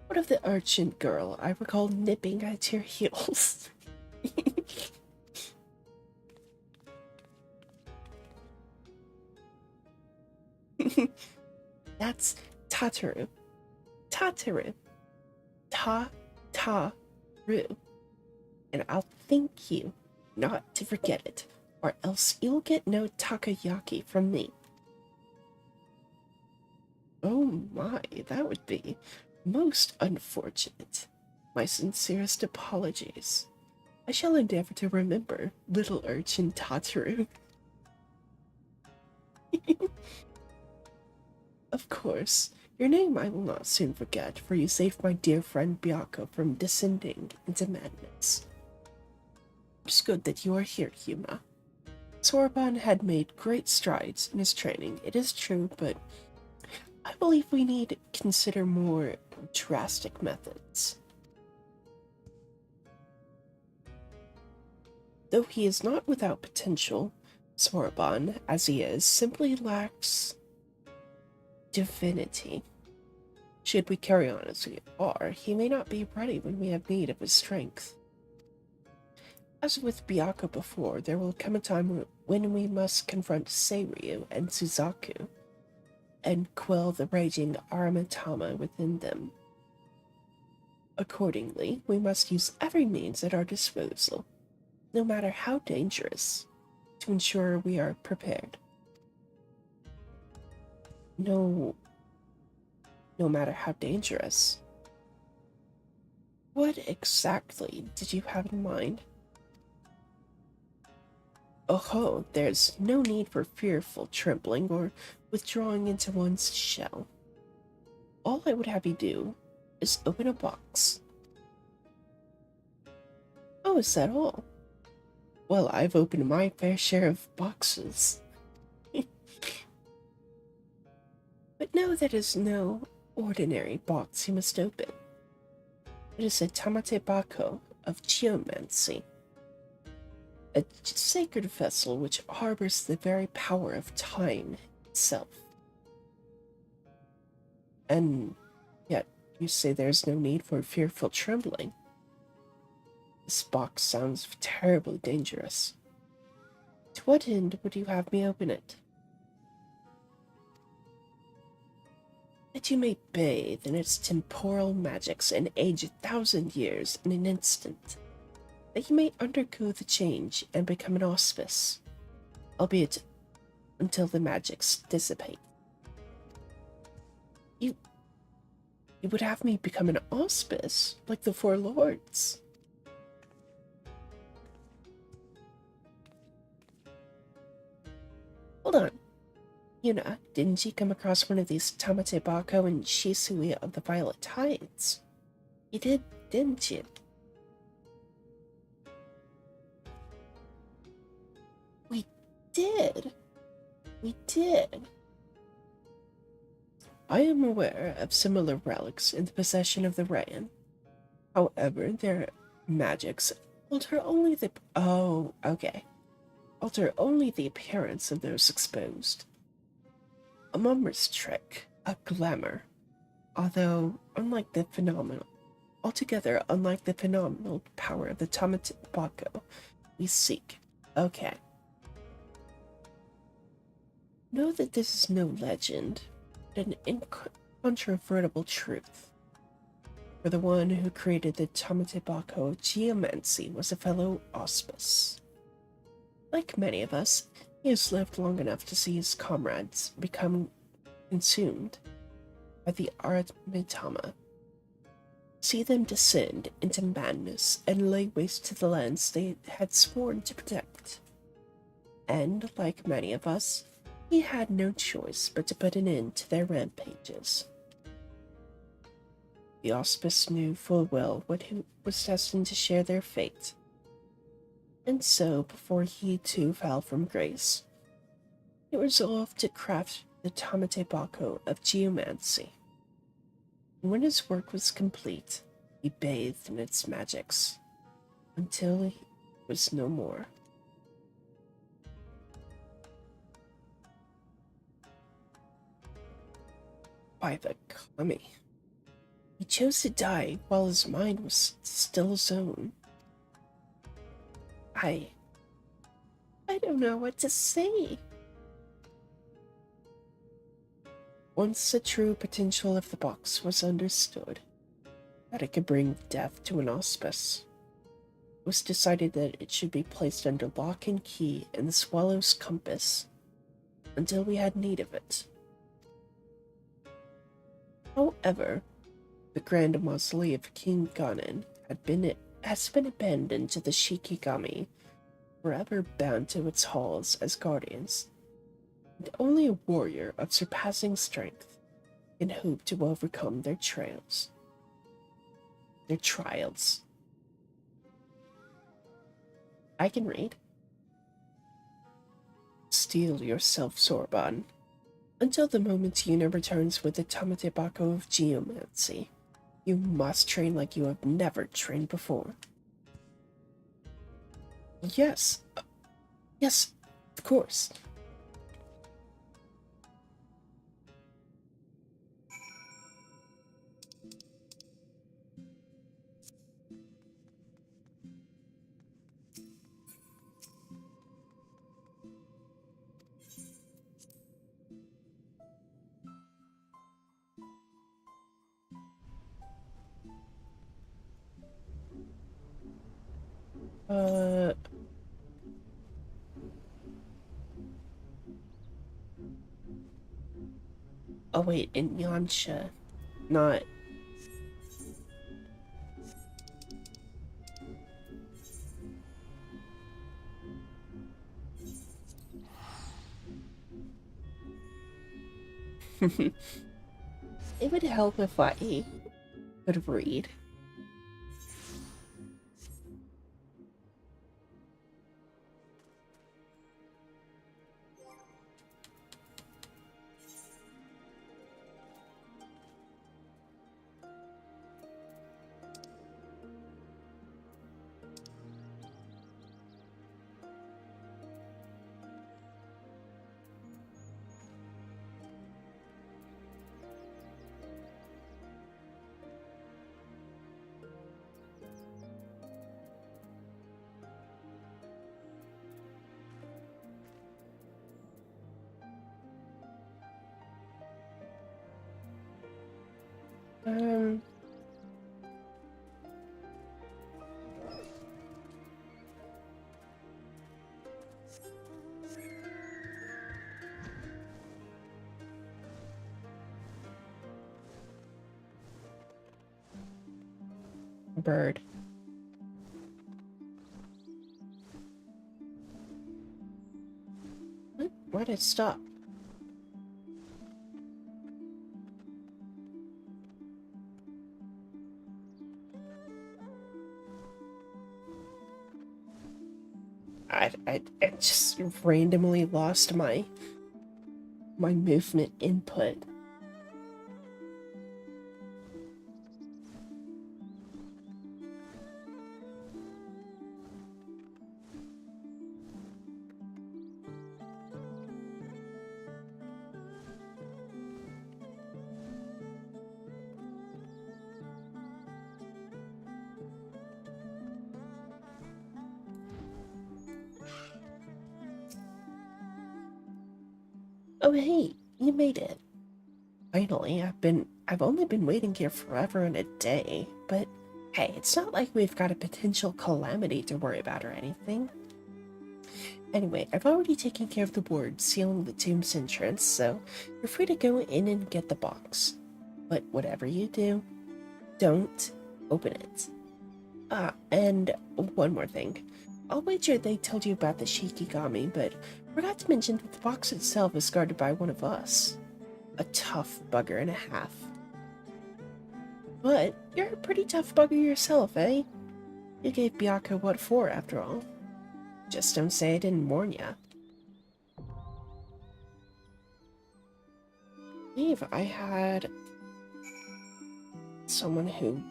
What of the urchin girl I recall nipping at your heels? That's Tataru. Tataru. Ta-ta-ru. And I'll thank you not to forget it, or else you'll get no takoyaki from me. Oh my, that would be most unfortunate. My sincerest apologies. I shall endeavor to remember, little urchin Tataru. Of course, your name I will not soon forget, for you saved my dear friend Byakko from descending into madness. It's good that you are here, Yuna. Sorban had made great strides in his training, it is true, but I believe we need to consider more drastic methods. Though he is not without potential, Sorban, as he is, simply lacks divinity. Should we carry on as we are, he may not be ready when we have need of his strength. As with Byakko before, there will come a time when we must confront Seiryu and Suzaku and quell the raging Aramitama within them. Accordingly, we must use every means at our disposal, no matter how dangerous, to ensure we are prepared. No matter how dangerous. What exactly did you have in mind? Oh, there's no need for fearful trembling or withdrawing into one's shell. All I would have you do is open a box. Oh, is that all? Well, I've opened my fair share of boxes. But know that is no ordinary box you must open. It is a Tamate Bako of geomancy, a sacred vessel which harbors the very power of time itself. And yet you say there's no need for fearful trembling. This box sounds terribly dangerous. To what end would you have me open it? That you may bathe in its temporal magics and age 1,000 years in an instant. That you may undergo the change and become an auspice, albeit until the magics dissipate. You would have me become an auspice, like the Four Lords. Hold on. Yuna, didn't you come across one of these Tamate Bako and Shisui of the Violet Tides? You did, didn't you? We did. We did. I am aware of similar relics in the possession of the Rayan. However, their magics alter only the... Oh, okay. Alter only the appearance of those exposed. A mummer's trick, a glamour. Although, altogether unlike the phenomenal power of the Tamate Bako we seek. Okay. Know that this is no legend, but an incontrovertible truth. For the one who created the Tamate Bako of geomancy was a fellow auspice. Like many of us, he has lived long enough to see his comrades become consumed by the Aramitama, see them descend into madness and lay waste to the lands they had sworn to protect. And, like many of us, he had no choice but to put an end to their rampages. The auspice knew full well what he was destined to share their fate, and so, before he too fell from grace, he resolved to craft the Tamate Bako of geomancy. And when his work was complete, he bathed in its magics, until he was no more. By the kami. He chose to die while his mind was still his own. I don't know what to say. Once the true potential of the box was understood, that it could bring death to an auspice, it was decided that it should be placed under lock and key in the Swallow's compass until we had need of it. However, the grand mausoleum of King Ganon has been abandoned to the Shikigami, forever bound to its halls as guardians, and only a warrior of surpassing strength can hope to overcome their trials. I can read. Steel yourself, Sorbonne, until the moment Yuna returns with the Tamate Bako of geomancy. You must train like you have never trained before. Yes, of course. Uh, oh wait, in Yansha, not. It would help if I could read. Um, bird. What? Why did it stop? I just randomly lost my movement input. Oh hey, you made it. Finally, I've only been waiting here forever and a day, but hey, it's not like we've got a potential calamity to worry about or anything. Anyway, I've already taken care of the ward sealing the tomb's entrance, so you're free to go in and get the box. But whatever you do, don't open it. Ah, and one more thing. I'll wager they told you about the Shikigami, but forgot to mention that the box itself is guarded by one of us. A tough bugger and a half. But you're a pretty tough bugger yourself, eh? You gave Byakko what for, after all. Just don't say I didn't warn ya. I believe I had someone who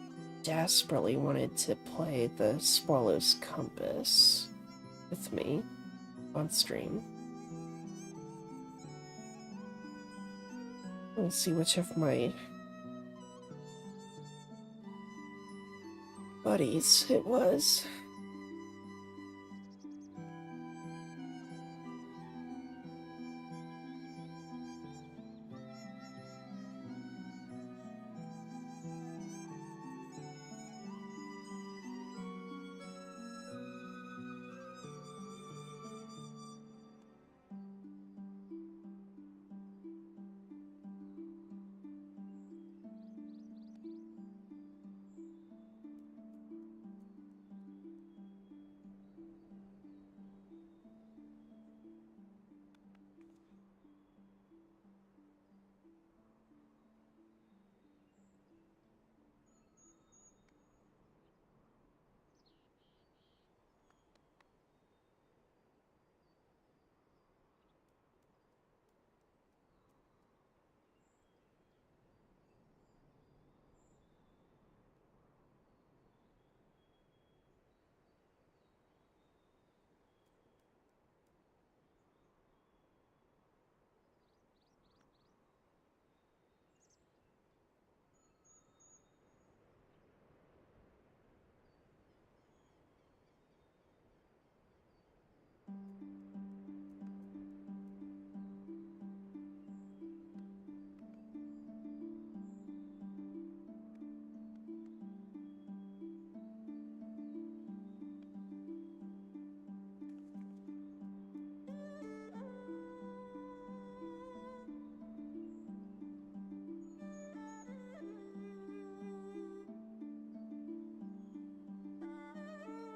desperately wanted to play the Swallow's Compass with me on stream. Let's see which of my buddies it was.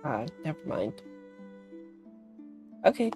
Never mind. Okay.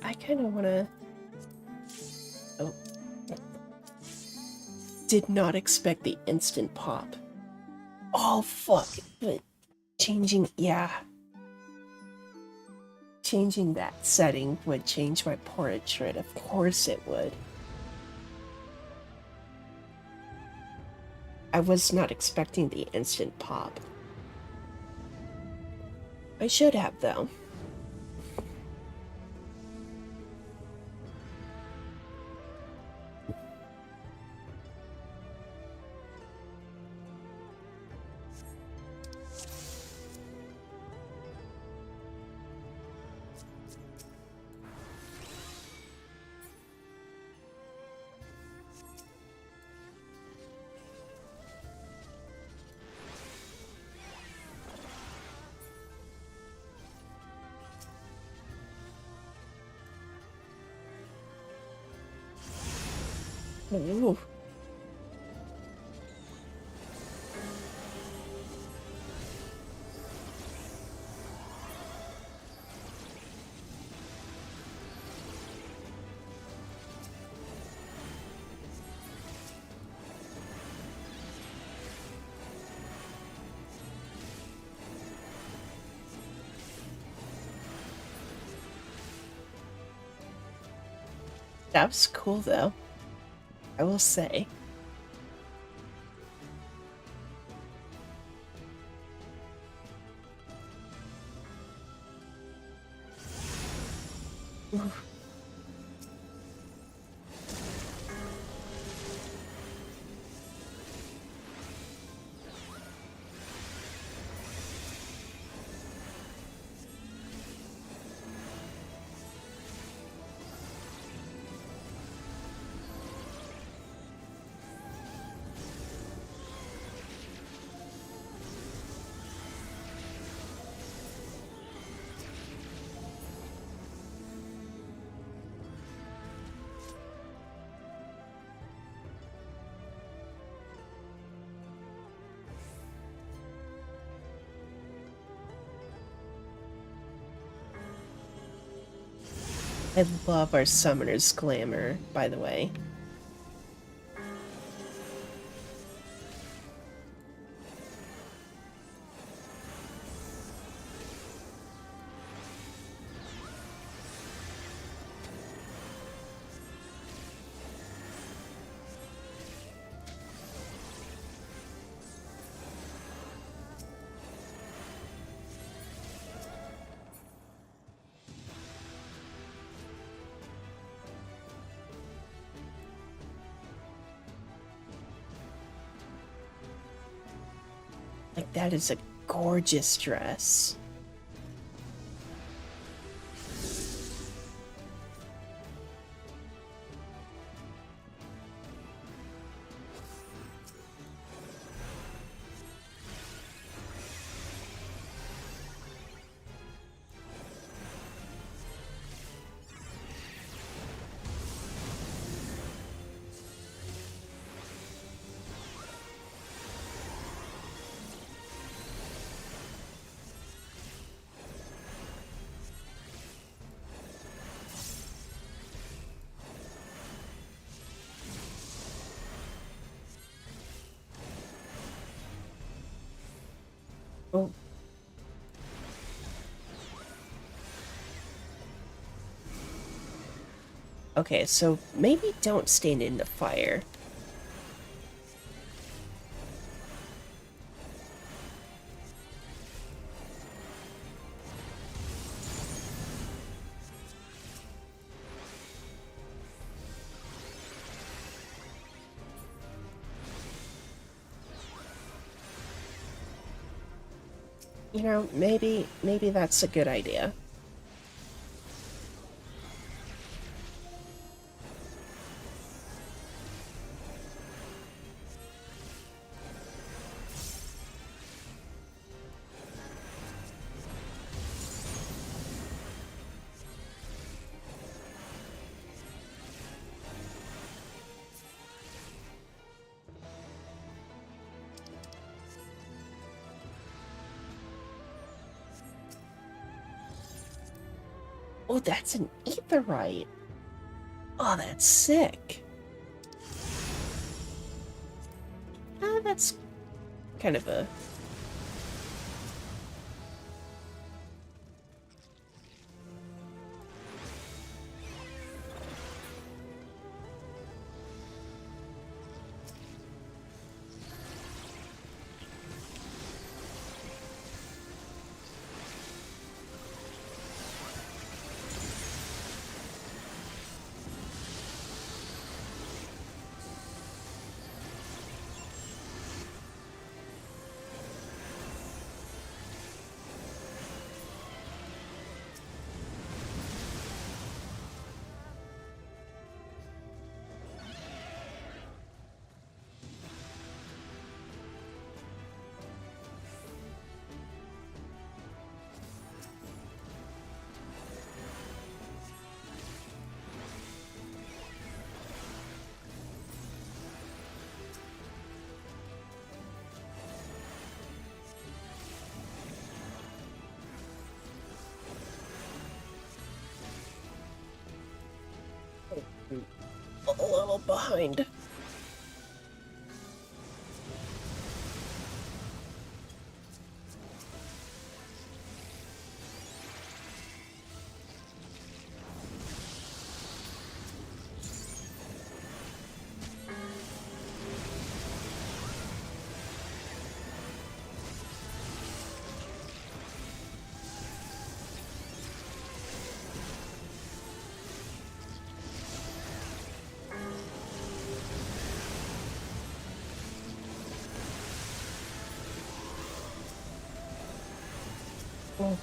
I kind of want to... Oh. Did not expect the instant pop. Oh, fuck. But changing... Yeah. Changing that setting would change my portrait. Of course it would. I was not expecting the instant pop. I should have, though. Ooh. That was cool, though. I will say. Ooh. I love our summoner's glamour, by the way. Like, that is a gorgeous dress. Oh. Okay, so maybe don't stand in the fire. You know, maybe that's a good idea. Oh, that's an aetheryte. Oh, that's sick. That's kind of a... a little behind. Oh.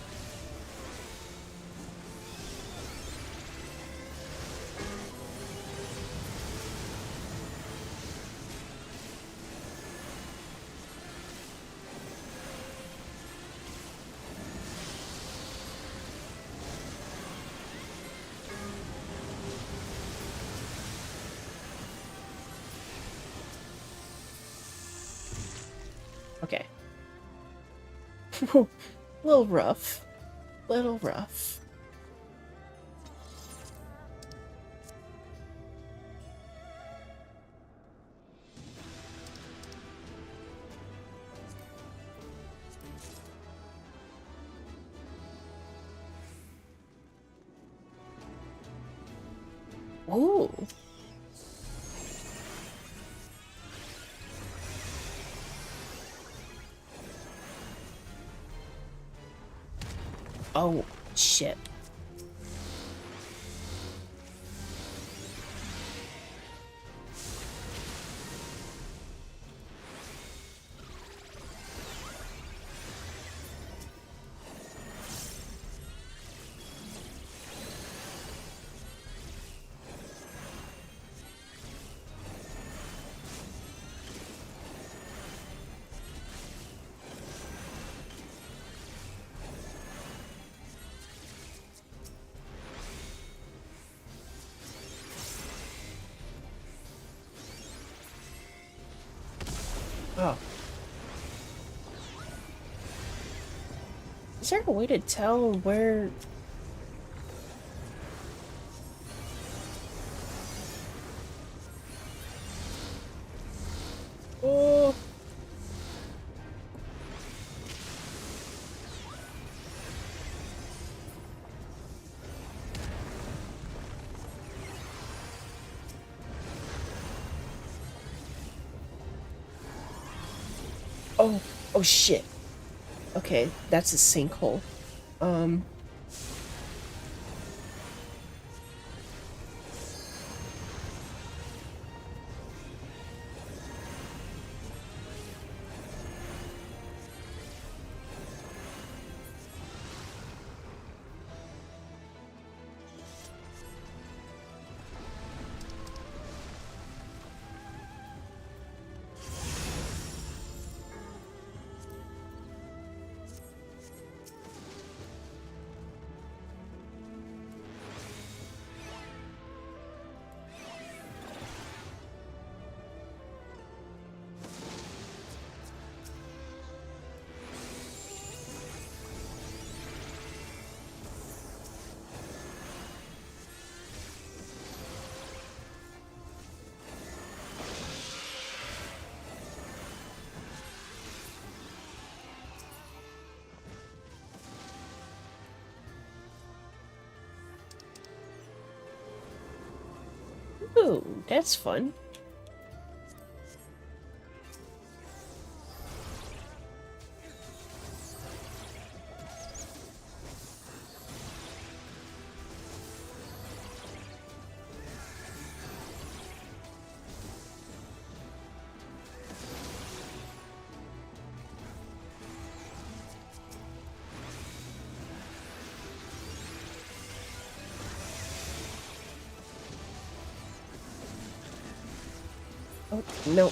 Okay. Little rough. Little rough. Ooh. Oh, shit. Oh. Is there a way to tell where... Oh. Oh, oh shit. Okay, that's a sinkhole. Um... Ooh, that's fun. Oh, no.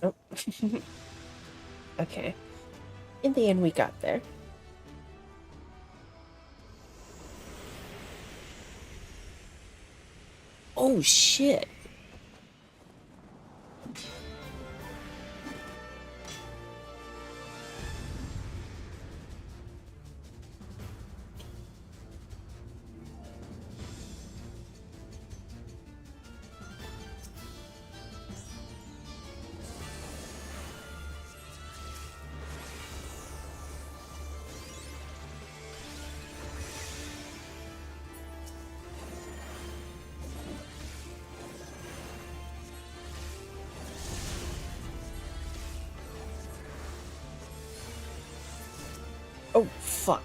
Oh. Okay. In the end, we got there. Oh, shit. Oh, fuck.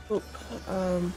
Oop. Um...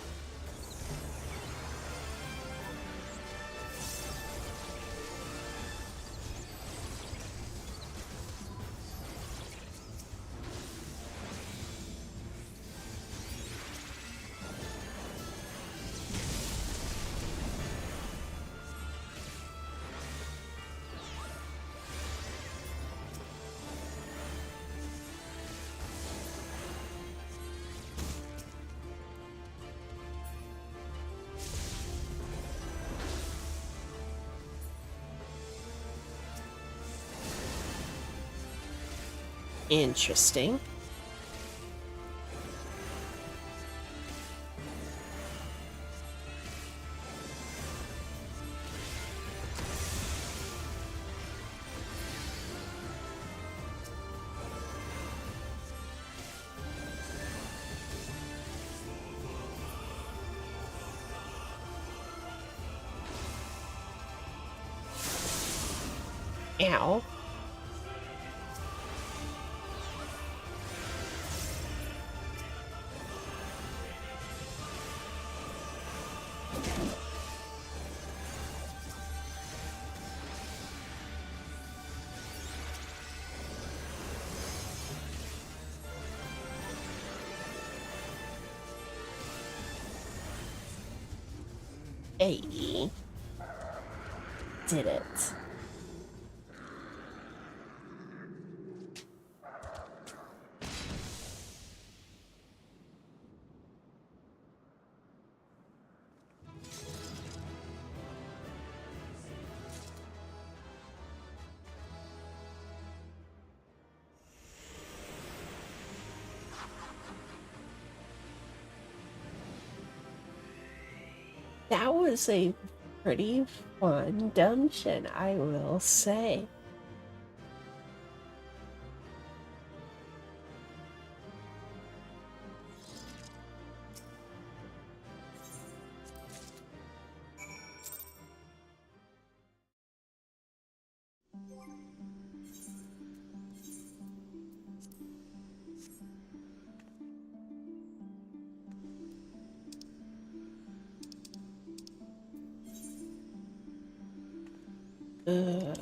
Interesting. Ow. Hey. Did it. That was a pretty fun dungeon, I will say. Uh,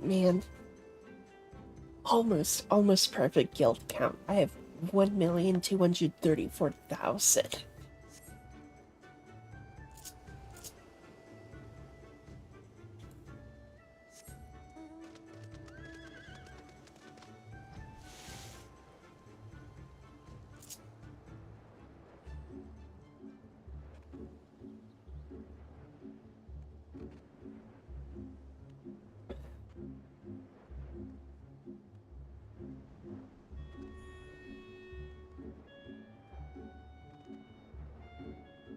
man. Almost perfect guild count. I have 1,234,000.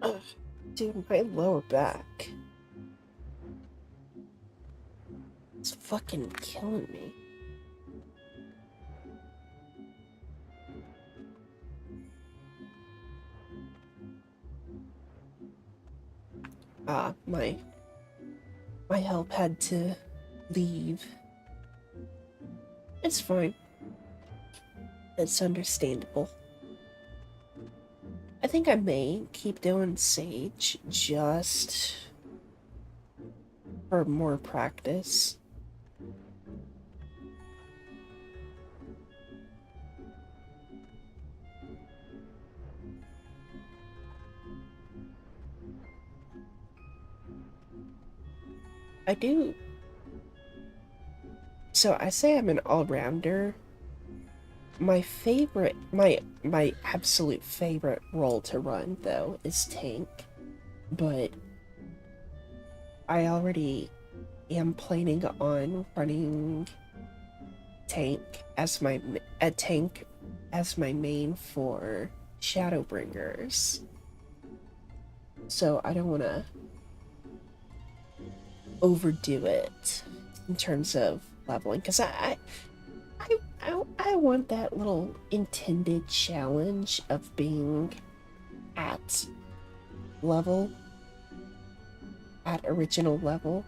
Ugh, dude, my lower back. It's fucking killing me. My help had to leave. It's fine. It's understandable. I think I may keep doing Sage just for more practice. I do. So I say I'm an all-rounder. My absolute favorite role to run though is tank, but I already am planning on running tank as my a tank as my main for Shadowbringers. So I don't want to overdo it in terms of leveling because I want that little intended challenge of being at level, at original level.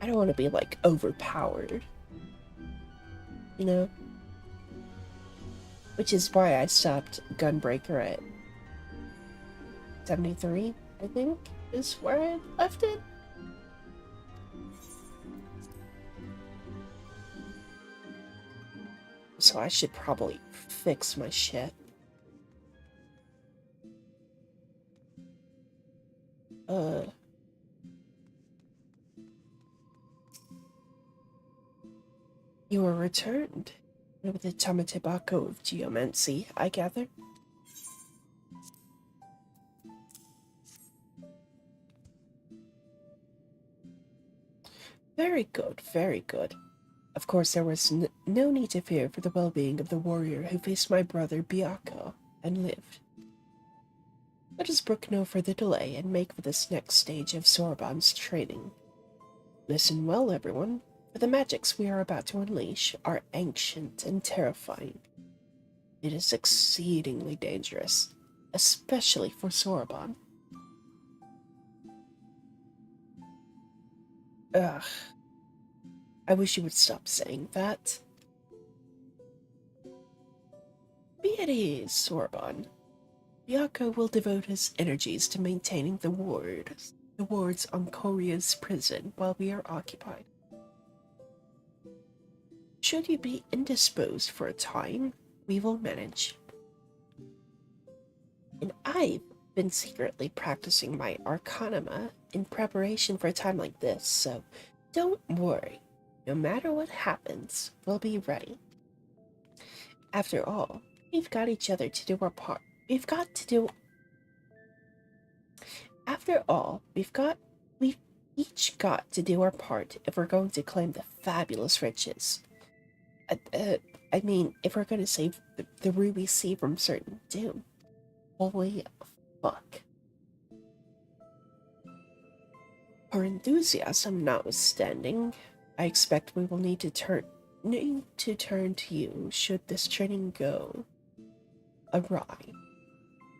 I don't want to be like overpowered, you know? Which is why I stopped Gunbreaker at 73, I think, is where I left it. So I should probably fix my shit. You were returned. With the Tamatebako of geomancy, I gather? Very good, very good. Of course, there was no need to fear for the well-being of the warrior who faced my brother Byakko and lived. Let us brook no further delay and make for this next stage of Soroban's training. Listen well, everyone, for the magics we are about to unleash are ancient and terrifying. It is exceedingly dangerous, especially for Soroban. Ugh. I wish you would stop saying that. Be at ease, Soroban. Byakko will devote his energies to maintaining the wards on Koria's prison while we are occupied. Should you be indisposed for a time, we will manage. And I've been secretly practicing my Arcanima in preparation for a time like this, so don't worry. No matter what happens, we'll be ready. After all, we've got each other to do our part. After all, we've each got to do our part if we're going to claim the fabulous riches. I mean, if we're going to save the Ruby Sea from certain doom. Holy fuck. Our enthusiasm notwithstanding, I expect we will need to turn to you should this training go awry.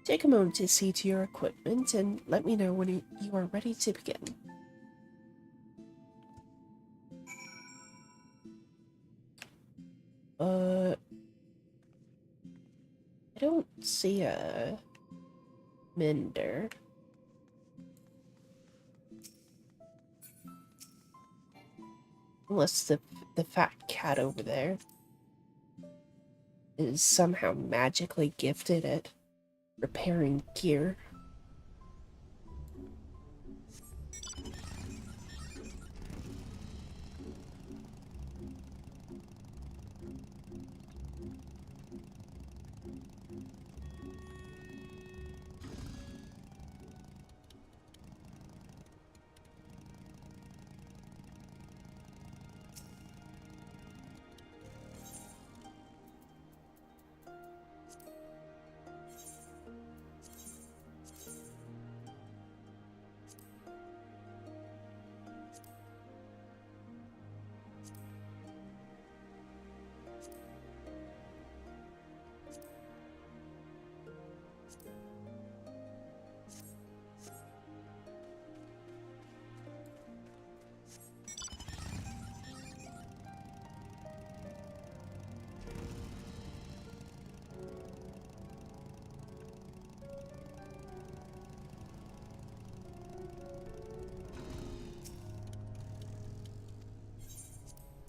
Take a moment to see to your equipment and let me know when you are ready to begin. I don't see a mender. Unless the fat cat over there is somehow magically gifted at repairing gear.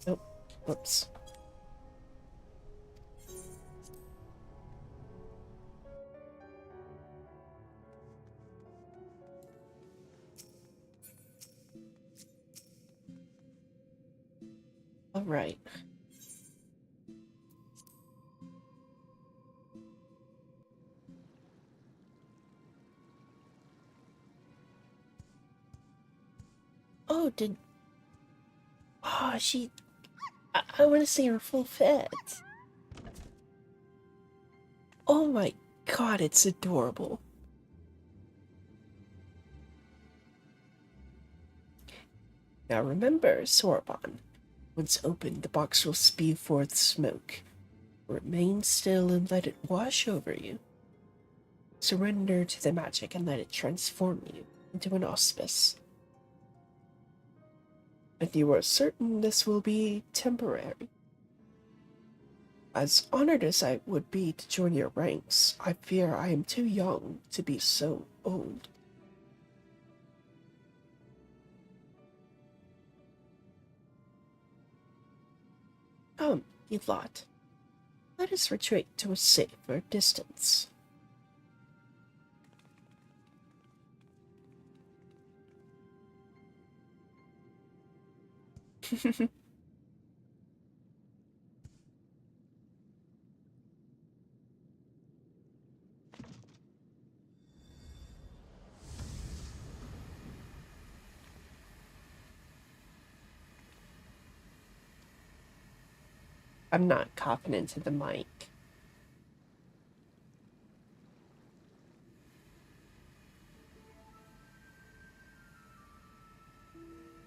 Oh, whoops. All right. Oh, she... I want to see her full fit. Oh my god, it's adorable. Now remember, Soroban, once opened, the box will spew forth smoke. Remain still and let it wash over you. Surrender to the magic and let it transform you into an auspice. And you are certain this will be temporary. As honored as I would be to join your ranks, I fear I am too young to be so old. Come, you lot. Let us retreat to a safer distance. I'm not coughing into the mic.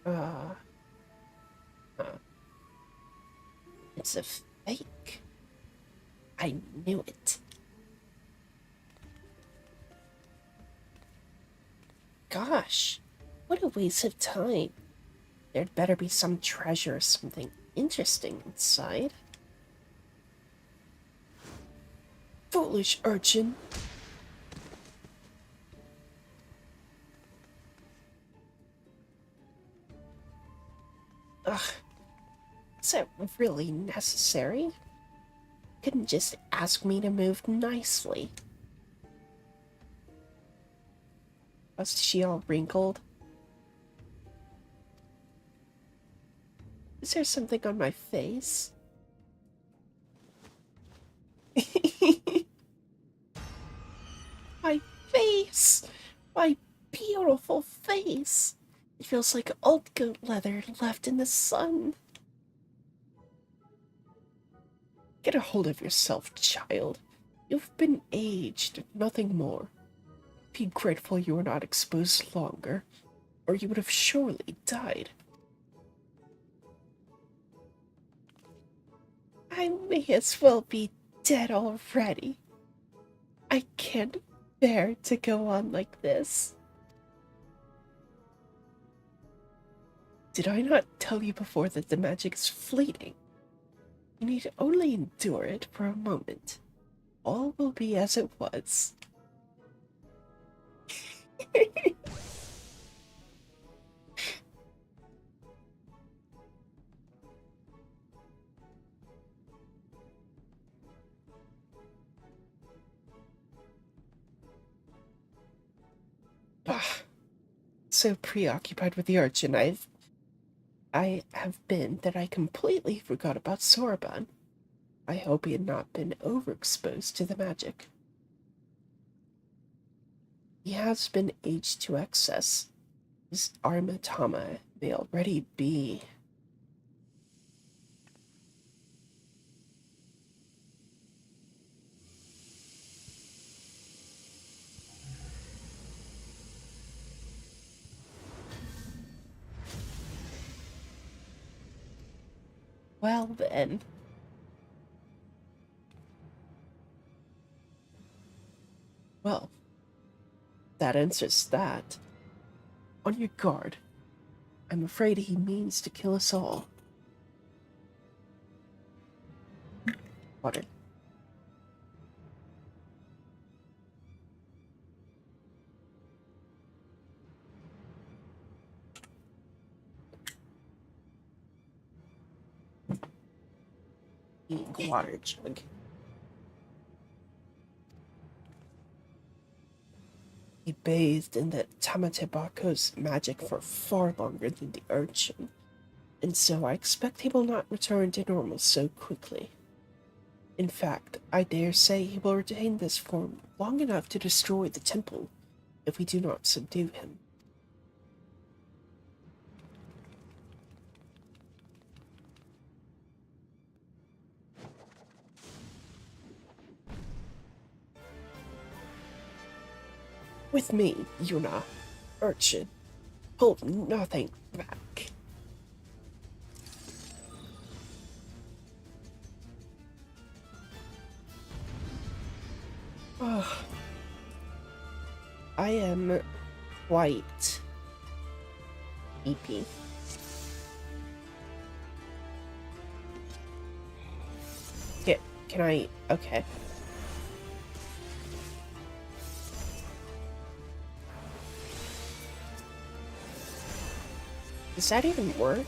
Uh, it's a fake. I knew it. Gosh, what a waste of time. There'd better be some treasure or something interesting inside. Foolish urchin. Ugh, is that really necessary? Couldn't just ask me to move nicely. Was she all wrinkled? Is there something on my face? My face! My beautiful face! It feels like old goat leather left in the sun. Get a hold of yourself, child. You've been aged, nothing more. Be grateful you were not exposed longer, or you would have surely died. I may as well be dead already. I can't bear to go on like this. Did I not tell you before that the magic is fleeting? You need only endure it for a moment. All will be as it was. Bah, so preoccupied with the urchin I have been that I completely forgot about Soraban. I hope he had not been overexposed to the magic. He has been aged to excess. His armatama may already be. Well then. Well, that answers that. On your guard. I'm afraid he means to kill us all. Water. Water jug. He bathed in the Tamatebako's magic for far longer than the urchin, and so I expect he will not return to normal so quickly. In fact, I dare say he will retain this form long enough to destroy the temple if we do not subdue him. With me, Yuna, urchin, hold nothing back. Oh, I am quite EP. Can I? Okay. Does that even work?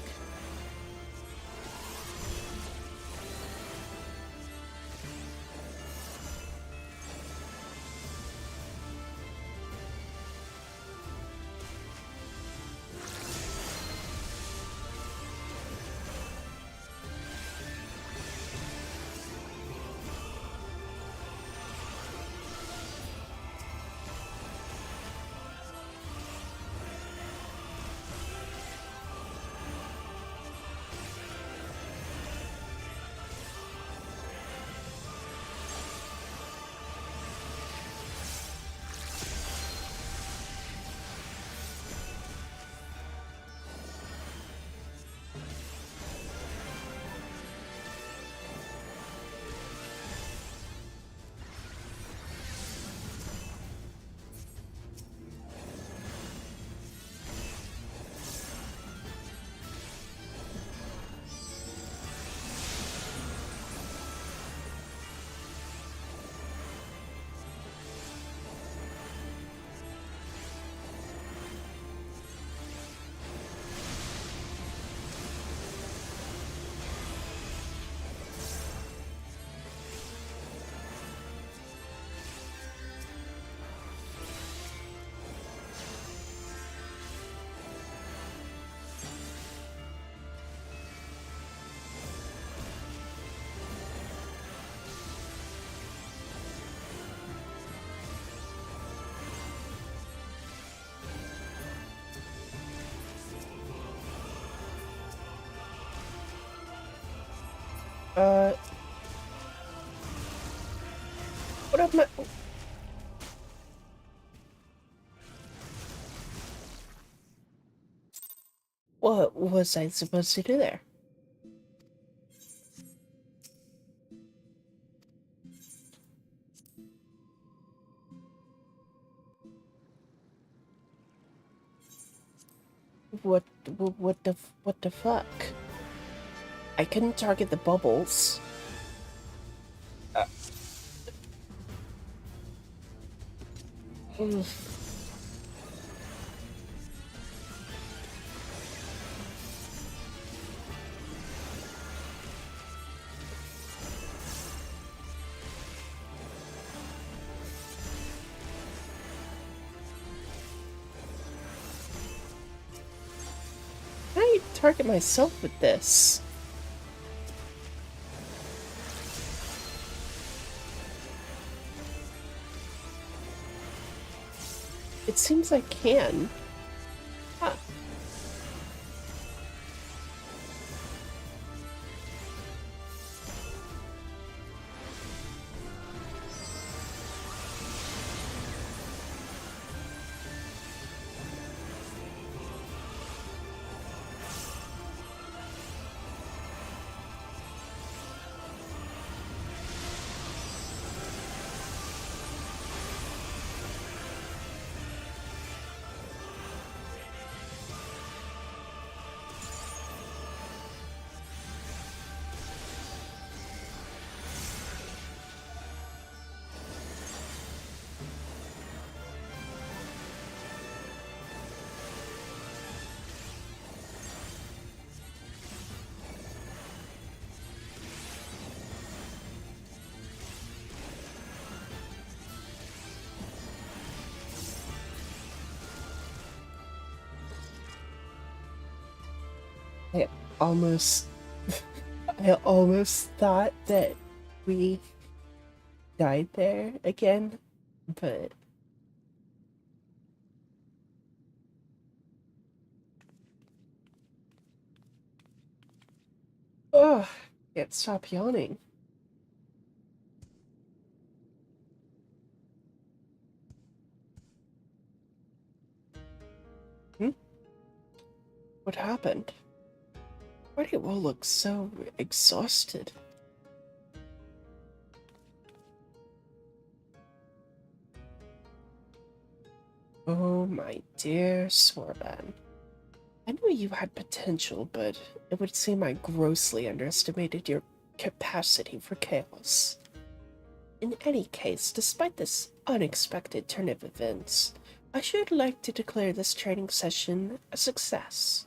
Uh, what am I? What was I supposed to do there? What, what the fuck? I couldn't target the bubbles. Uh, mm. I target myself with this. It seems I can. Huh. I almost, I almost thought that we died there again, but oh, can't stop yawning. Hmm? What happened? Why do you all look so exhausted? Oh, my dear Sorban. I knew you had potential, but it would seem I grossly underestimated your capacity for chaos. In any case, despite this unexpected turn of events, I should like to declare this training session a success.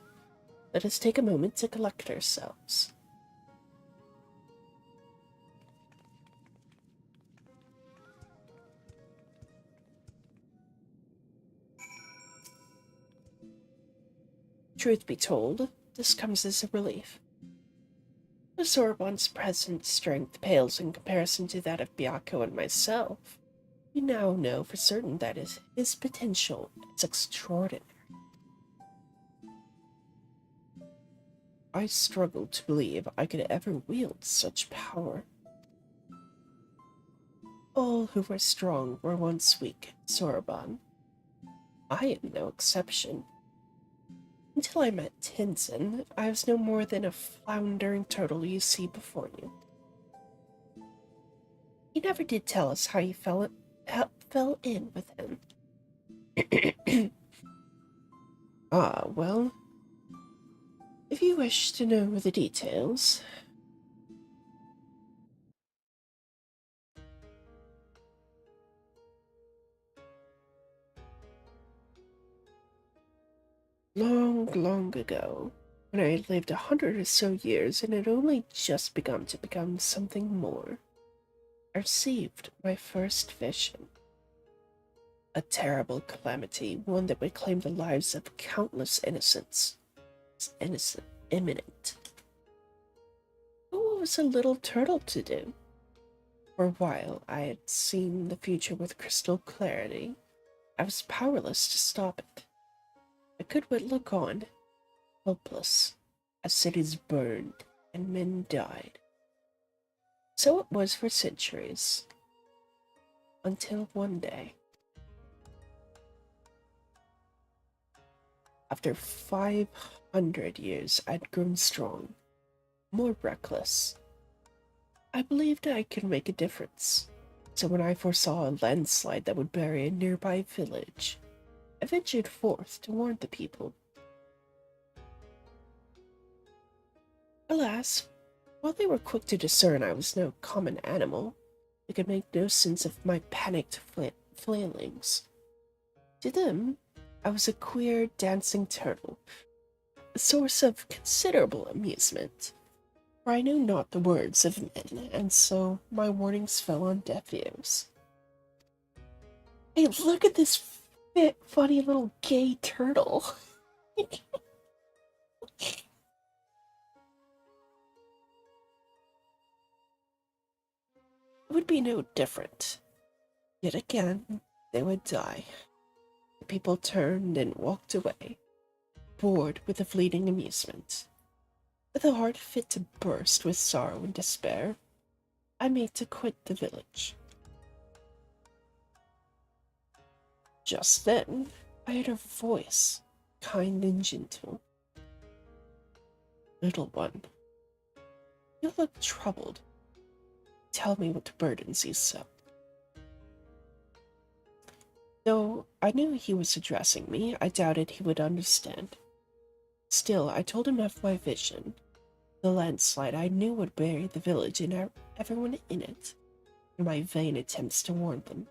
Let us take a moment to collect ourselves. Truth be told, this comes as a relief. The Sorbonne's present strength pales in comparison to that of Byakko and myself. We now know for certain that his potential is extraordinary. I struggle to believe I could ever wield such power. All who were strong were once weak, Sorbonne. I am no exception. Until I met Tenzin, I was no more than a floundering turtle you see before you. He never did tell us how you fell in with him. Ah, well, if you wish to know the details. Long, long ago, when I had lived 100 or so years and had only just begun to become something more, I received my first vision. A terrible calamity, one that would claim the lives of countless innocents. Innocent, imminent. But what was a little turtle to do? For a while, I had seen the future with crystal clarity. I was powerless to stop it. I could but look on, helpless, as cities burned and men died. So it was for centuries, until one day, after 500 years, I'd grown strong, more reckless. I believed I could make a difference. So when I foresaw a landslide that would bury a nearby village, I ventured forth to warn the people. Alas, while they were quick to discern I was no common animal, they could make no sense of my panicked flailings. To them, I was a queer dancing turtle, a source of considerable amusement, for I knew not the words of men, and so my warnings fell on deaf ears. Hey, look at this fit, funny little gay turtle. It would be no different. Yet again, they would die. The people turned and walked away, bored with the fleeting amusement. With a heart fit to burst with sorrow and despair, I made to quit the village. Just then, I heard a voice, kind and gentle. Little one, you look troubled. Tell me what burdens you so. Though I knew he was addressing me, I doubted he would understand. Still, I told him of my vision. The landslide I knew would bury the village and everyone in it, in my vain attempts to warn them.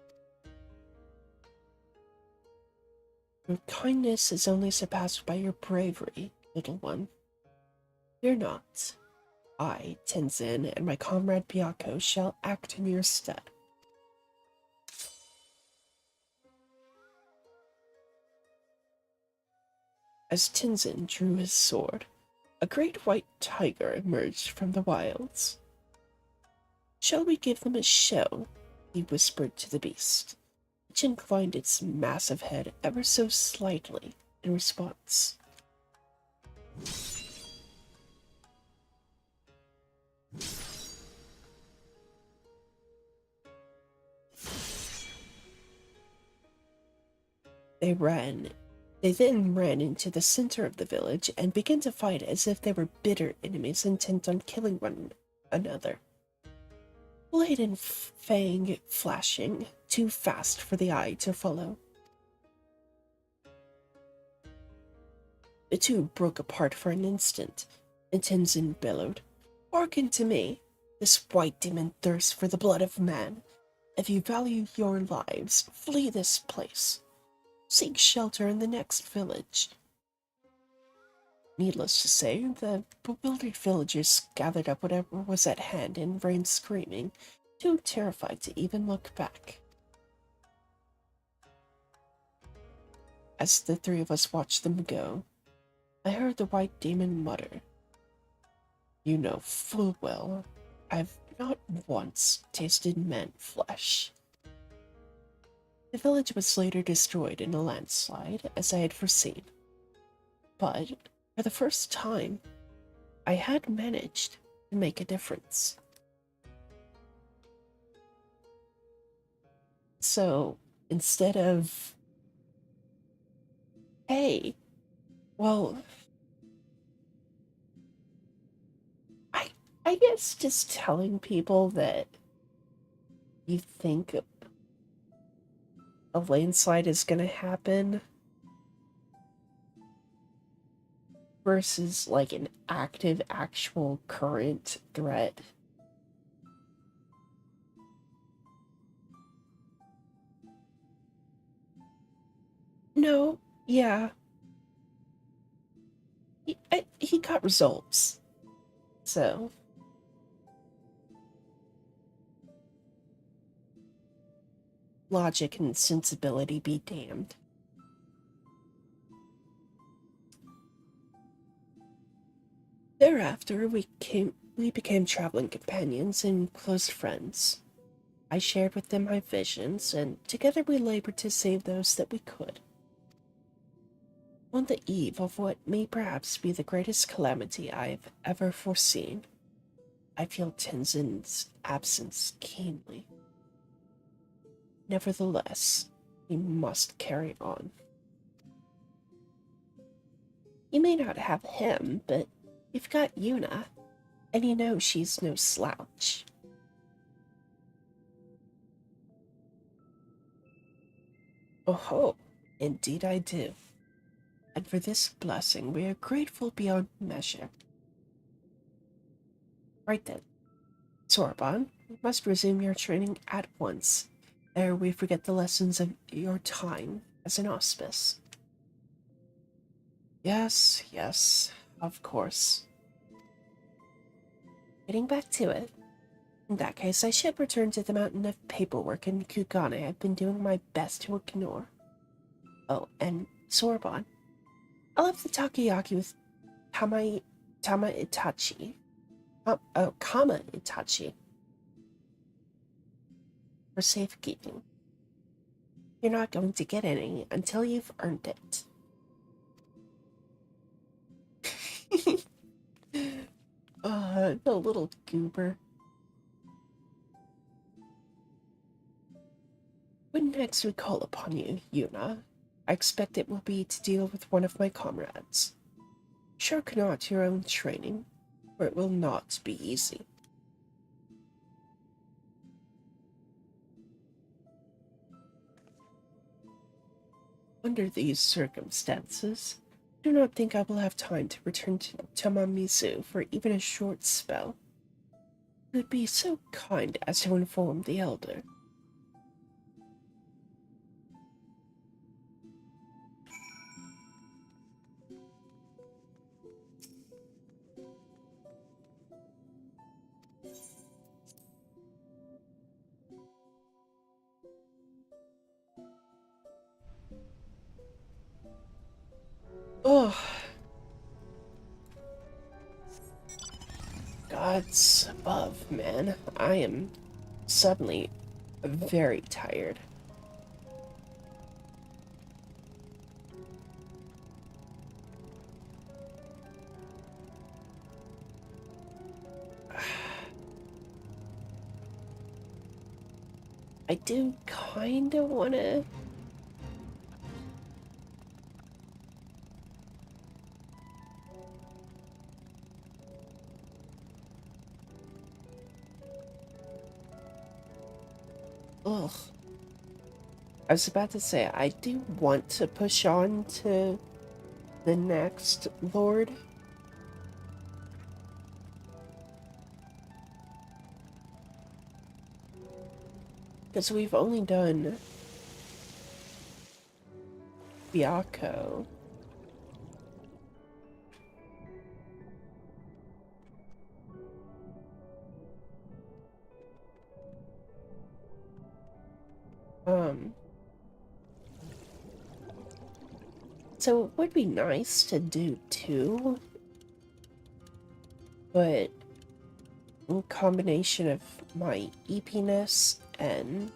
Your kindness is only surpassed by your bravery, little one. Fear not. I, Tenzin, and my comrade Byakko shall act in your stead. As Tenzin drew his sword, a great white tiger emerged from the wilds. Shall we give them a show? He whispered to the beast, which inclined its massive head ever so slightly in response. They then ran into the center of the village and began to fight as if they were bitter enemies intent on killing one another. Blade and fang flashing, too fast for the eye to follow. The two broke apart for an instant, and Tenzin bellowed, "Hearken to me! This white demon thirsts for the blood of man. If you value your lives, flee this place. Seek shelter in the next village." Needless to say, the bewildered villagers gathered up whatever was at hand and ran screaming, too terrified to even look back. As the three of us watched them go, I heard the white demon mutter, "You know full well I've not once tasted man flesh." The village was later destroyed in a landslide, as I had foreseen. But, for the first time, I had managed to make a difference. So, instead of, hey, well, I guess just telling people that you think a landslide is gonna happen versus like an active, actual, current threat. No, yeah. He got results. So, logic and sensibility be damned. Thereafter, we became traveling companions and close friends. I shared with them my visions, and together we labored to save those that we could. On the eve of what may perhaps be the greatest calamity I have ever foreseen, I feel Tenzin's absence keenly. Nevertheless, we must carry on. You may not have him, but you've got Yuna, and you know she's no slouch. Oh, indeed I do. And for this blessing we are grateful beyond measure. Right then, Sorbonne, you must resume your training at once, ere we forget the lessons of your time as an auspice. Yes, yes, of course. Getting back to it. In that case, I should return to the mountain of paperwork in Kugane I've been doing my best to ignore. Oh, and Sorbonne. I'll have the takoyaki with Tama Itachi. Kama Itachi. For safekeeping. You're not going to get any until you've earned it. The little goober. When next we call upon you, Yuna, I expect it will be to deal with one of my comrades. Shirk not your own training, for it will not be easy. Under these circumstances, I do not think I will have time to return to Tamamizu for even a short spell. You would be so kind as to inform the elder. Oh, gods above, man. I am suddenly very tired. I do kinda wanna. Ugh. I was about to say, I do want to push on to the next Lord. Because we've only done Byakko. So it would be nice to do two, but in combination of my eepiness and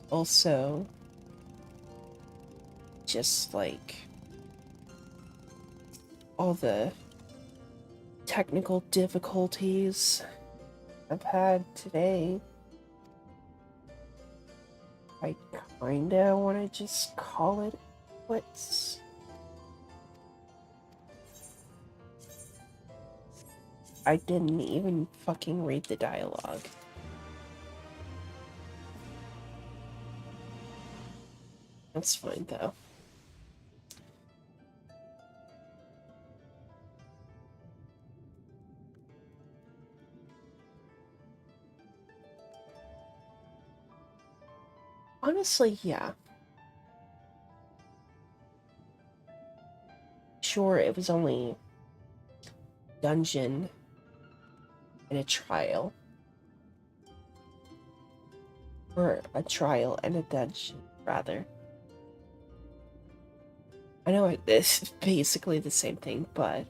also just like all the technical difficulties I've had today, I kinda want to just call it quits. I didn't even fucking read the dialogue. That's fine though. Honestly, yeah. Sure, it was only dungeon and a trial. Or a trial and a dungeon, rather. I know it's basically the same thing, but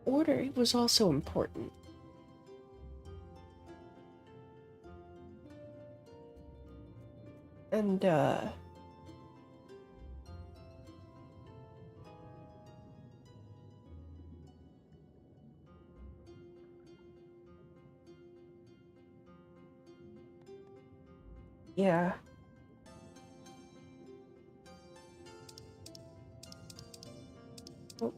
order was also important. And, Yeah. Oh.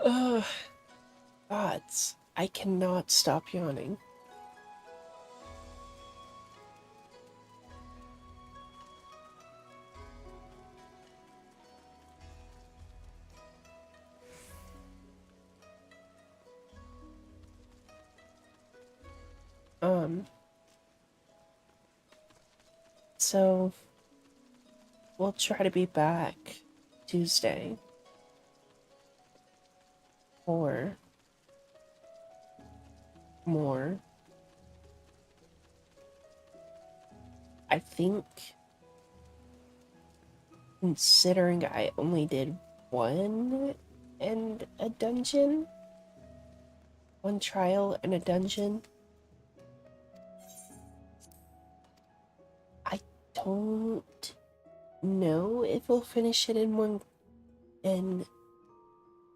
Ugh. Gods, I cannot stop yawning. So we'll try to be back Tuesday or more. I think, considering I only did one and a dungeon, one trial and a dungeon, I don't know if we'll finish it in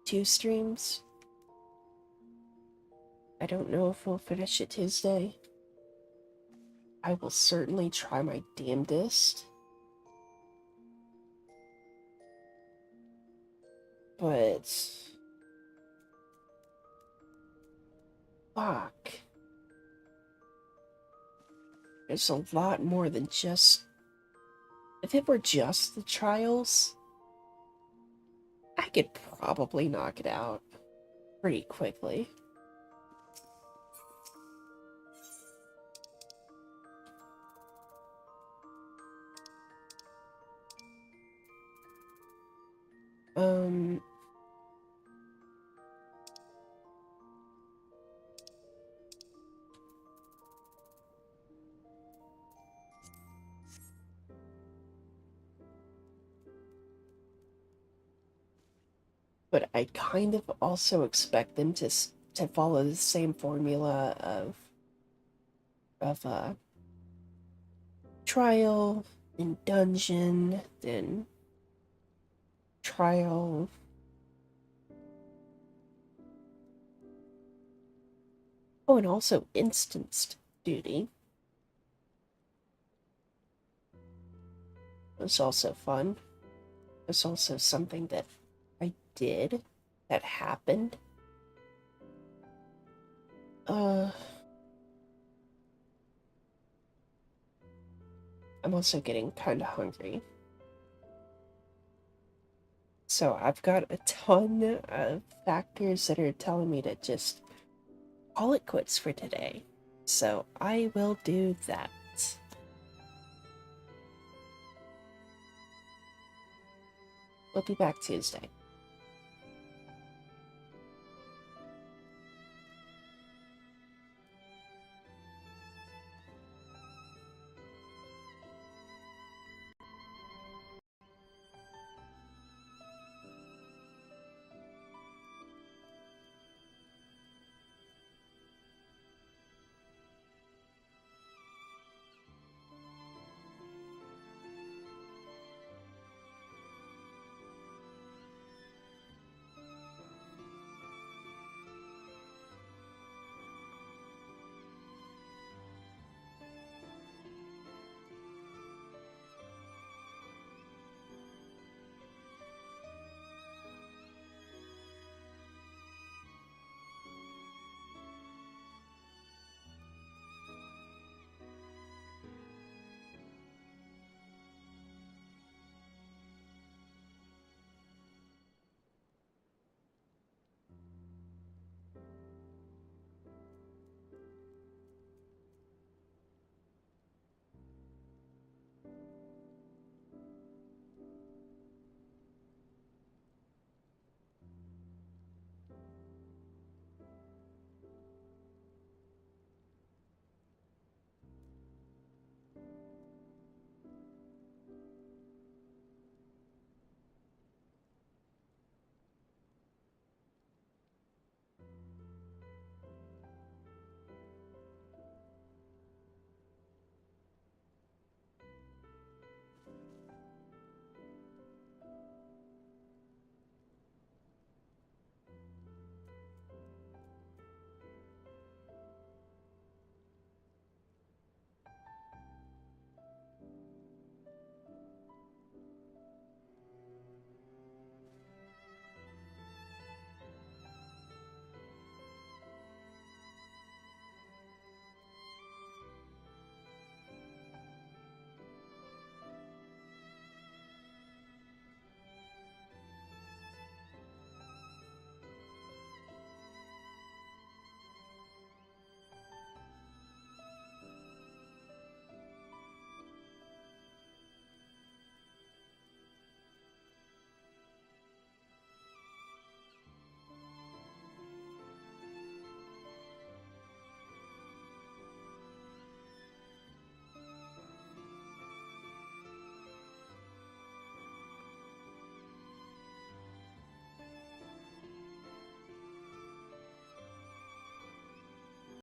2 streams. I don't know if we'll finish it Tuesday. I will certainly try my damnedest. But fuck. There's a lot more than just... If it were just the trials, I could probably knock it out pretty quickly. But I kind of also expect them to follow the same formula of trial, then dungeon, then trial. Oh, and also instanced duty. Was also fun. It's also something that I did that happened. I'm also getting kind of hungry. So I've got a ton of factors that are telling me to just call it quits for today. So I will do that. We'll be back Tuesday.